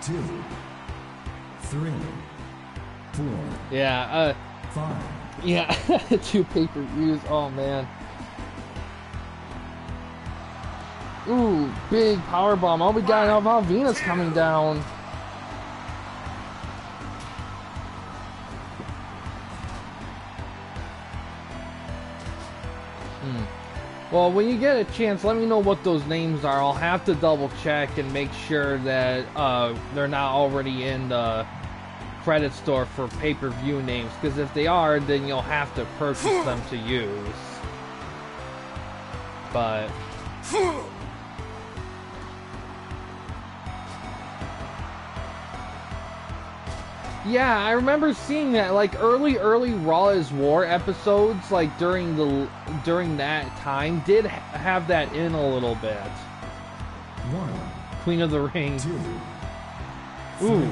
two, three, four. Yeah, five. Yeah, 2 pay-per-views, oh man. Ooh, big powerbomb. Oh, we got Alval Venus coming down. Well, when you get a chance, let me know what those names are. I'll have to double check and make sure that they're not already in the credit store for pay-per-view names, because if they are, then you'll have to purchase them to use. But yeah, I remember seeing that, like, early Raw is War episodes, like, during that time, did have that in a little bit. One, Queen of the Ring. 2, Ooh.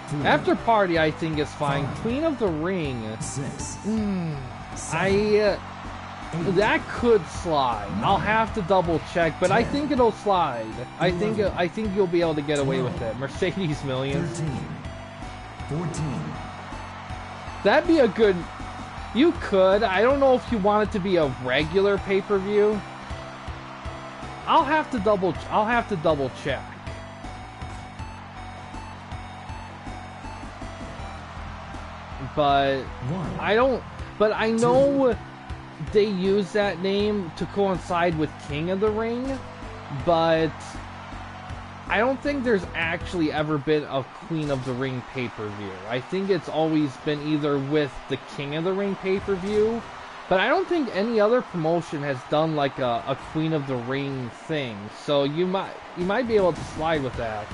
4, After Party, I think is fine. Queen of the Ring. 6, That could slide. I'll have to double check, but I think it'll slide. I think you'll be able to get away with it. Mercedes Millions. 13, 14. That'd be a good. You could. I don't know if you want it to be a regular pay-per-view. I'll have to double check. But I don't. But I know they use that name to coincide with King of the Ring, but I don't think there's actually ever been a Queen of the Ring pay-per-view. I think it's always been either with the King of the Ring pay-per-view, but I don't think any other promotion has done like a Queen of the Ring thing. So you might be able to slide with that.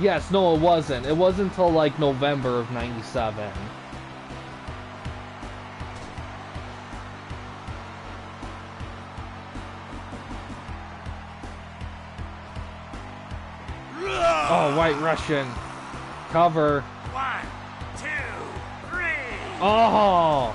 Yes, no, it wasn't. It wasn't until like November of '97. Oh, White Russian. Cover. 1, 2, 3. Oh!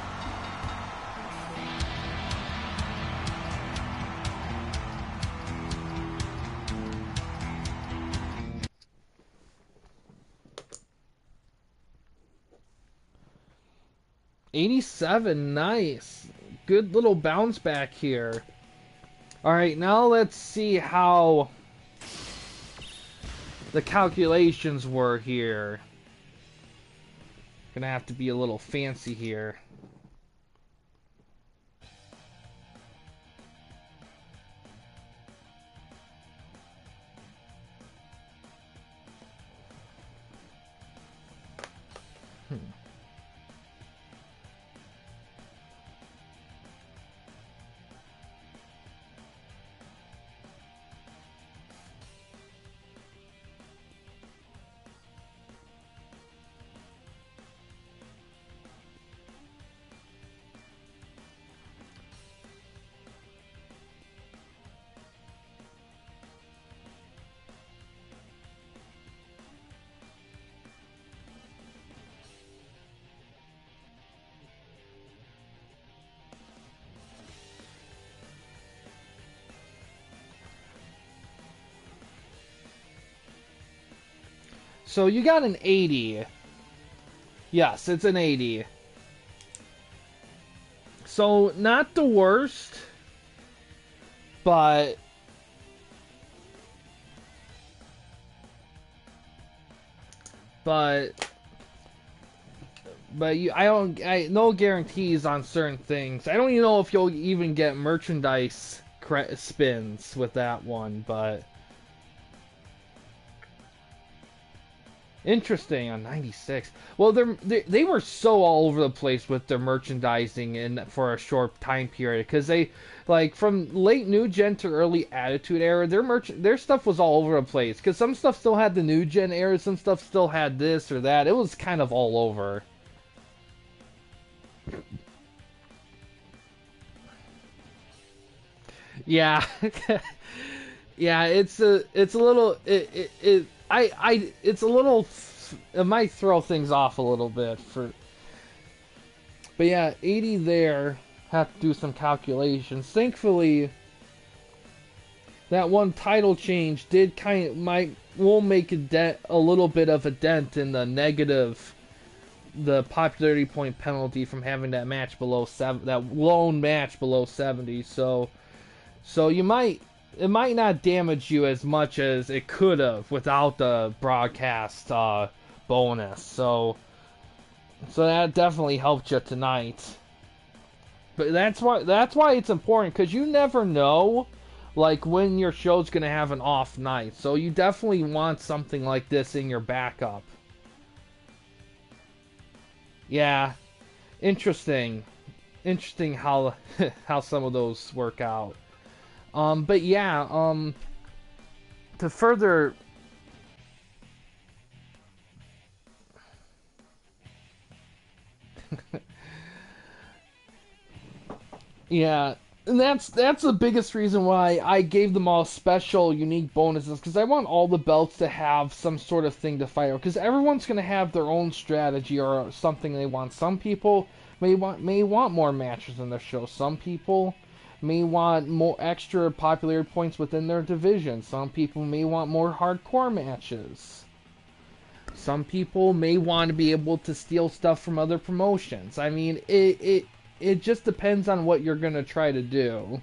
'87, nice. Good little bounce back here. Alright, now let's see how the calculations were here. Gonna have to be a little fancy here. So you got an 80. Yes, it's an 80. So not the worst, but I no guarantees on certain things. I don't even know if you'll even get merchandise spins with that one, but interesting on 96. Well, they were so all over the place with their merchandising and for a short time period because they like from late new gen to early Attitude Era, their stuff was all over the place because some stuff still had the new gen era, some stuff still had this or that. It was kind of all over. Yeah. Yeah, it's a little it's a little it might throw things off a little bit but yeah, 80 there. Have to do some calculations. Thankfully, that one title change did will make a little bit of a dent in the popularity point penalty from having that match below that lone match below 70. So it might not damage you as much as it could have without the broadcast bonus. So that definitely helped you tonight. But that's why it's important, because you never know like when your show's gonna have an off night. So you definitely want something like this in your backup. Yeah, interesting how how some of those work out. But yeah, to further yeah, and that's the biggest reason why I gave them all special unique bonuses, because I want all the belts to have some sort of thing to fight over, because everyone's going to have their own strategy or something they want. Some people may want more matches in their show. Some people may want more extra popularity points within their division. Some people may want more hardcore matches. Some people may want to be able to steal stuff from other promotions. I mean, it just depends on what you're going to try to do.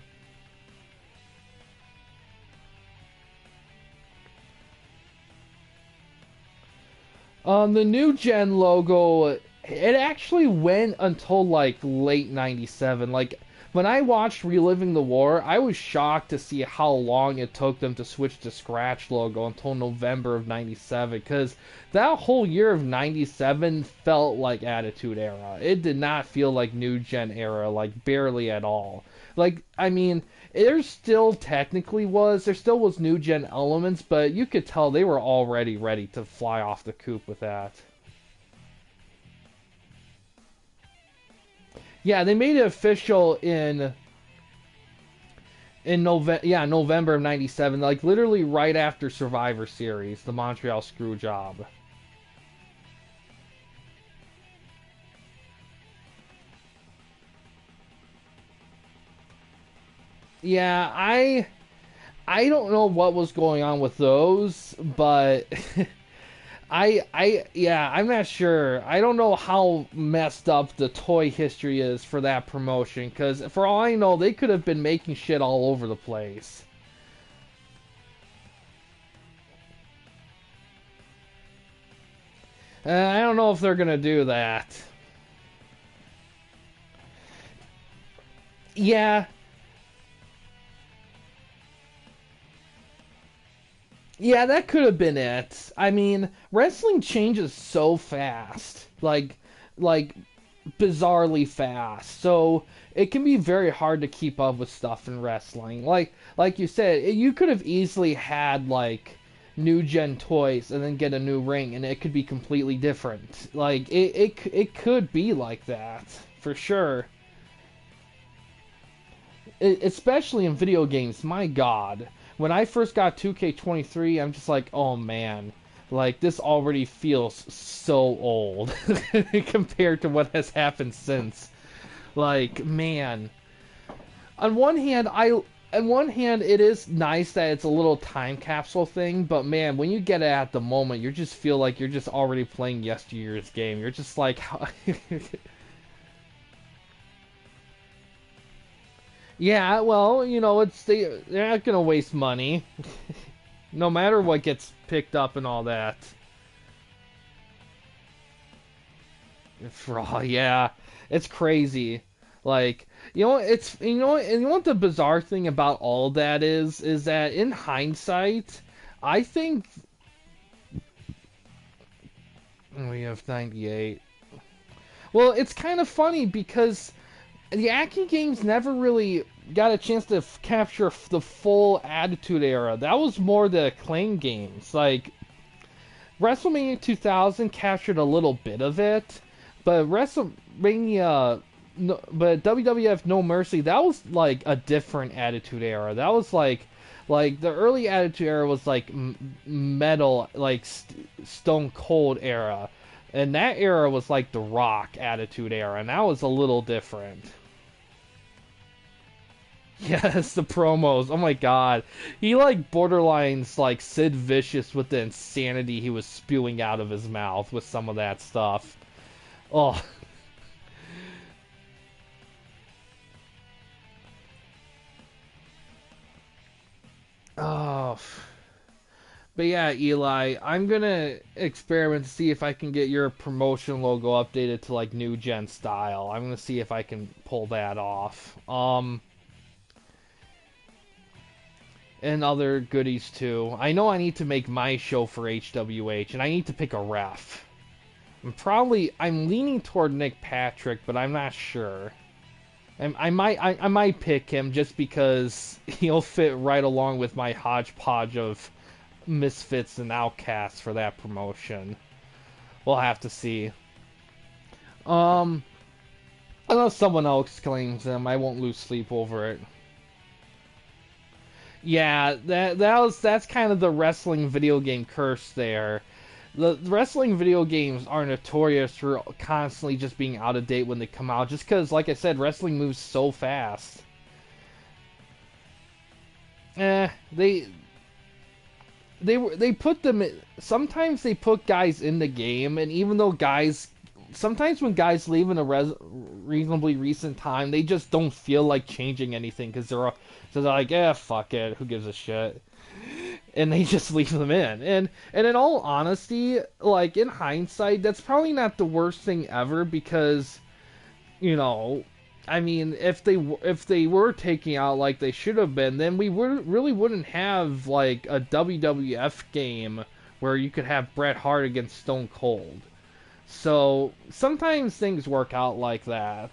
The new gen logo, it actually went until like late 97. Like, when I watched Reliving the War, I was shocked to see how long it took them to switch to Scratch logo until November of 97, because that whole year of 97 felt like Attitude Era. It did not feel like New Gen Era, like barely at all. Like, I mean, there still was New Gen elements, but you could tell they were already ready to fly off the coop with that. Yeah, they made it official in November of 97, like literally right after Survivor Series, the Montreal Screwjob. Yeah, I don't know what was going on with those, but I'm not sure. I don't know how messed up the toy history is for that promotion, because for all I know, they could have been making shit all over the place. I don't know if they're gonna do that. Yeah. Yeah, that could have been it. I mean, wrestling changes so fast. Like bizarrely fast. So it can be very hard to keep up with stuff in wrestling. Like you said, you could have easily had like new gen toys and then get a new ring and it could be completely different. Like it could be like that for sure. Especially in video games, my god. When I first got 2K23, I'm just like, oh man, like this already feels so old compared to what has happened since. Like, man. On one hand, on one hand, it is nice that it's a little time capsule thing, but man, when you get it at the moment, you just feel like you're just already playing yesteryear's game. You're just like, yeah, well, you know, they're not gonna waste money, no matter what gets picked up and all that. For all, yeah, it's crazy. Like, and you know what the bizarre thing about all that is that in hindsight, I think we have 98. Well, it's kind of funny because the Aki games never really got a chance to capture the full Attitude Era. That was more the Acclaim games. Like, WrestleMania 2000 captured a little bit of it, but but WWF No Mercy, that was like a different Attitude Era. That was like the early Attitude Era was like metal, like Stone Cold era, and that era was like the Rock Attitude Era, and that was a little different. Yes, the promos. Oh my god. He like borderlines like Sid Vicious with the insanity he was spewing out of his mouth with some of that stuff. Oh. Oh. But yeah, Eli, I'm gonna experiment to see if I can get your promotion logo updated to like new gen style. I'm gonna see if I can pull that off. And other goodies too. I know I need to make my show for HWH, and I need to pick a ref. I'm leaning toward Nick Patrick, but I'm not sure. I might pick him just because he'll fit right along with my hodgepodge of misfits and outcasts for that promotion. We'll have to see. Unless someone else claims him, I won't lose sleep over it. Yeah, that's kind of the wrestling video game curse there. The wrestling video games are notorious for constantly just being out of date when they come out, just because, like I said, wrestling moves so fast. They put them. Sometimes they put guys in the game, and even though sometimes when guys leave in a reasonably recent time, they just don't feel like changing anything because they're like, fuck it, who gives a shit, and they just leave them in. And in all honesty, like in hindsight, that's probably not the worst thing ever because, you know, I mean, if they were taking out like they should have been, then we really wouldn't have like a WWF game where you could have Bret Hart against Stone Cold. So sometimes things work out like that.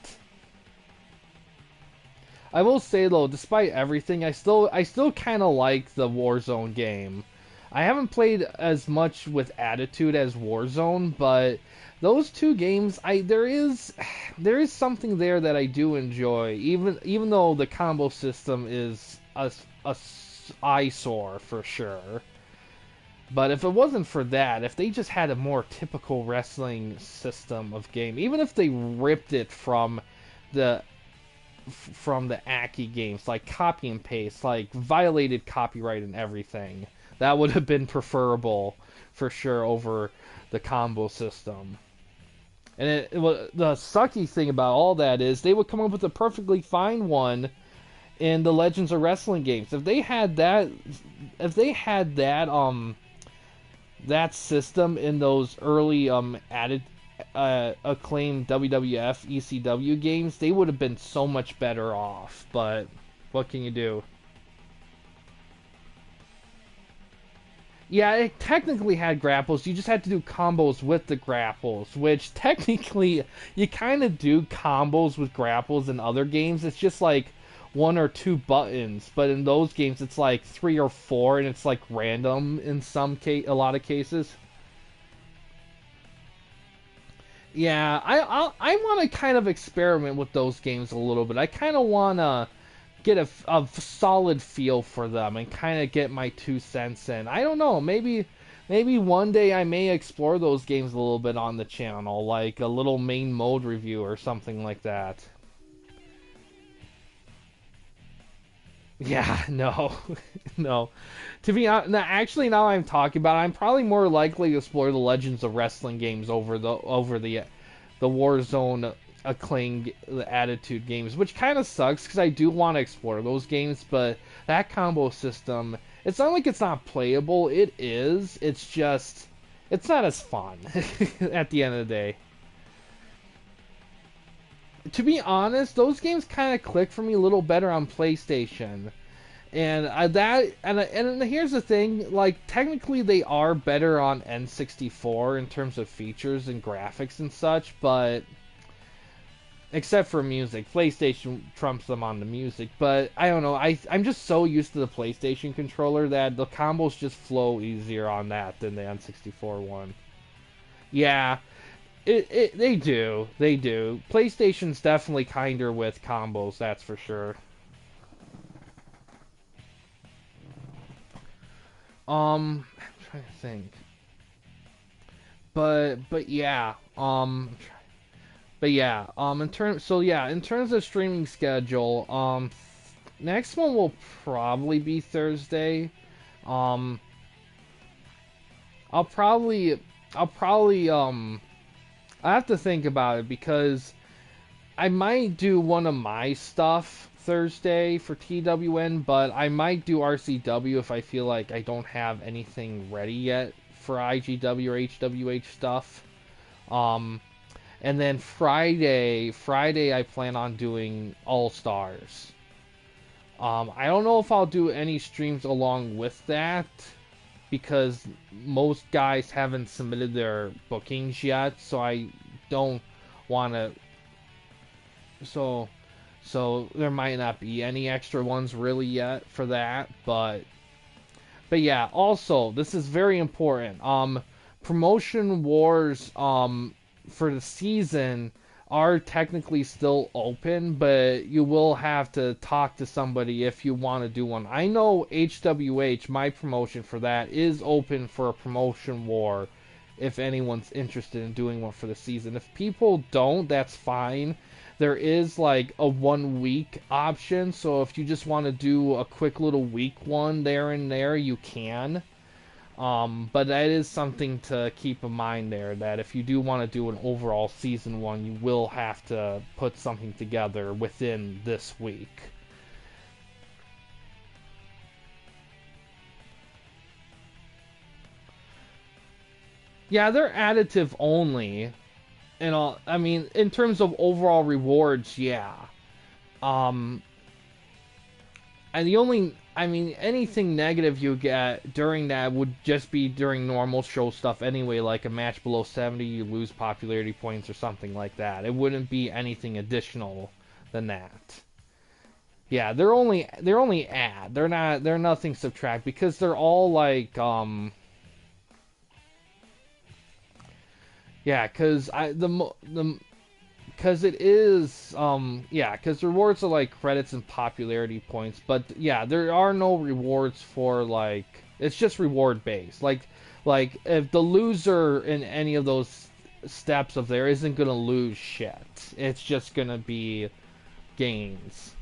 I will say though, despite everything, I still kind of like the Warzone game. I haven't played as much with Attitude as Warzone, but those two games, there is something there that I do enjoy, even though the combo system is a eyesore for sure. But if it wasn't for that, if they just had a more typical wrestling system of game, even if they ripped it from the Aki games, like copy and paste, like violated copyright and everything, that would have been preferable for sure over the combo system. And the sucky thing about all that is they would come up with a perfectly fine one in the Legends of Wrestling games. If they had that that system in those early acclaimed WWF ECW games, they would have been so much better off. But what can you do? Yeah, it technically had grapples. You just had to do combos with the grapples, which technically you kind of do combos with grapples in other games. It's just like 1 or 2 buttons, but in those games it's like 3 or 4, and it's like random in a lot of cases. Yeah, I want to kind of experiment with those games a little bit. I kind of want to get a solid feel for them and kind of get my 2 cents in. I don't know, maybe one day I may explore those games a little bit on the channel, like a little main mode review or something like that. Yeah, no, no. To be honest, actually, now I'm talking about it, I'm probably more likely to explore the Legends of Wrestling games over the Warzone Acclaim the Attitude games, which kind of sucks because I do want to explore those games, but that combo system, it's not like it's not playable. It is. It's just, it's not as fun at the end of the day. To be honest, those games kind of click for me a little better on PlayStation. And and here's the thing, like technically they are better on N64 in terms of features and graphics and such, but except for music, PlayStation trumps them on the music. But I don't know, I'm just so used to the PlayStation controller that the combos just flow easier on that than the N64 one. Yeah, they do. PlayStation's definitely kinder with combos, that's for sure. I'm trying to think. But yeah, in terms of streaming schedule, next one will probably be Thursday. Um, I'll probably I have to think about it because I might do one of my stuff Thursday for TWN, but I might do RCW if I feel like I don't have anything ready yet for IGW or HWH stuff. Um, and then Friday I plan on doing All Stars. I don't know if I'll do any streams along with that because most guys haven't submitted their bookings yet, so I don't want to. So there might not be any extra ones really yet for that, but yeah, also this is very important. Promotion wars for the season are technically still open, but you will have to talk to somebody if you want to do one. I know HWH, my promotion for that, is open for a promotion war if anyone's interested in doing one for the season. If people don't, that's fine. There is like a 1 week option, so if you just want to do a quick little week one there and there, you can. But that is something to keep in mind there, that if you do want to do an overall season one, you will have to put something together within this week. Yeah, they're additive only. And all, I mean, in terms of overall rewards, yeah. Um, and the only, I mean, anything negative you get during that would just be during normal show stuff anyway, like a match below 70, you lose popularity points or something like that. It wouldn't be anything additional than that. Yeah, they're only add. They're nothing subtract because they're all like yeah, cuz I the because it is yeah, because rewards are like credits and popularity points, but yeah, there are no rewards for like, it's just reward based, like if the loser in any of those steps of there isn't gonna lose shit, it's just gonna be gains.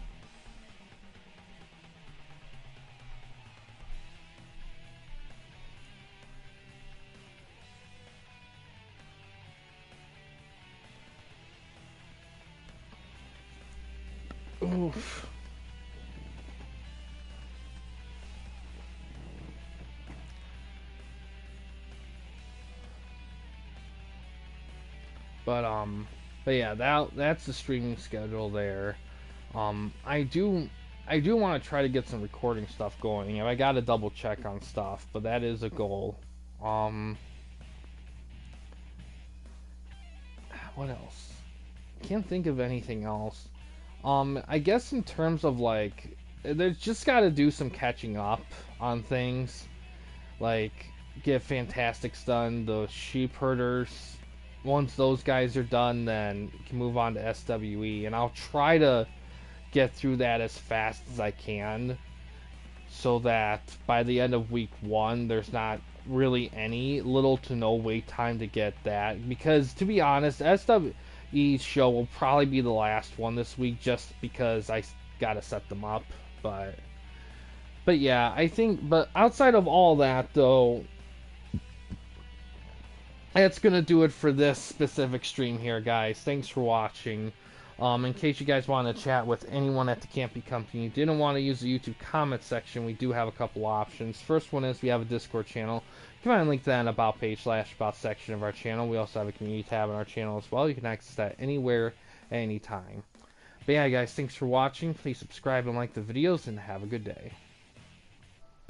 Oof. But yeah, that's the streaming schedule there. I do want to try to get some recording stuff going, and I got to double check on stuff, but that is a goal. Um, what else? Can't think of anything else. I guess in terms of like, there's just got to do some catching up on things, like get Fantastics done, the Sheep Herders. Once those guys are done, then you can move on to SWE, and I'll try to get through that as fast as I can, so that by the end of week one, there's not really any little to no wait time to get that. Because to be honest, SWE's show will probably be the last one this week, just because I gotta set them up. But But yeah, I think, but outside of all that, though, that's going to do it for this specific stream here, guys. Thanks for watching. In case you guys want to chat with anyone at the Campy Company, you didn't want to use the YouTube comment section, we do have a couple options. First one is we have a Discord channel. You can find a link to that in About page / About section of our channel. We also have a community tab on our channel as well. You can access that anywhere, at any time. But yeah, guys, thanks for watching. Please subscribe and like the videos, and have a good day.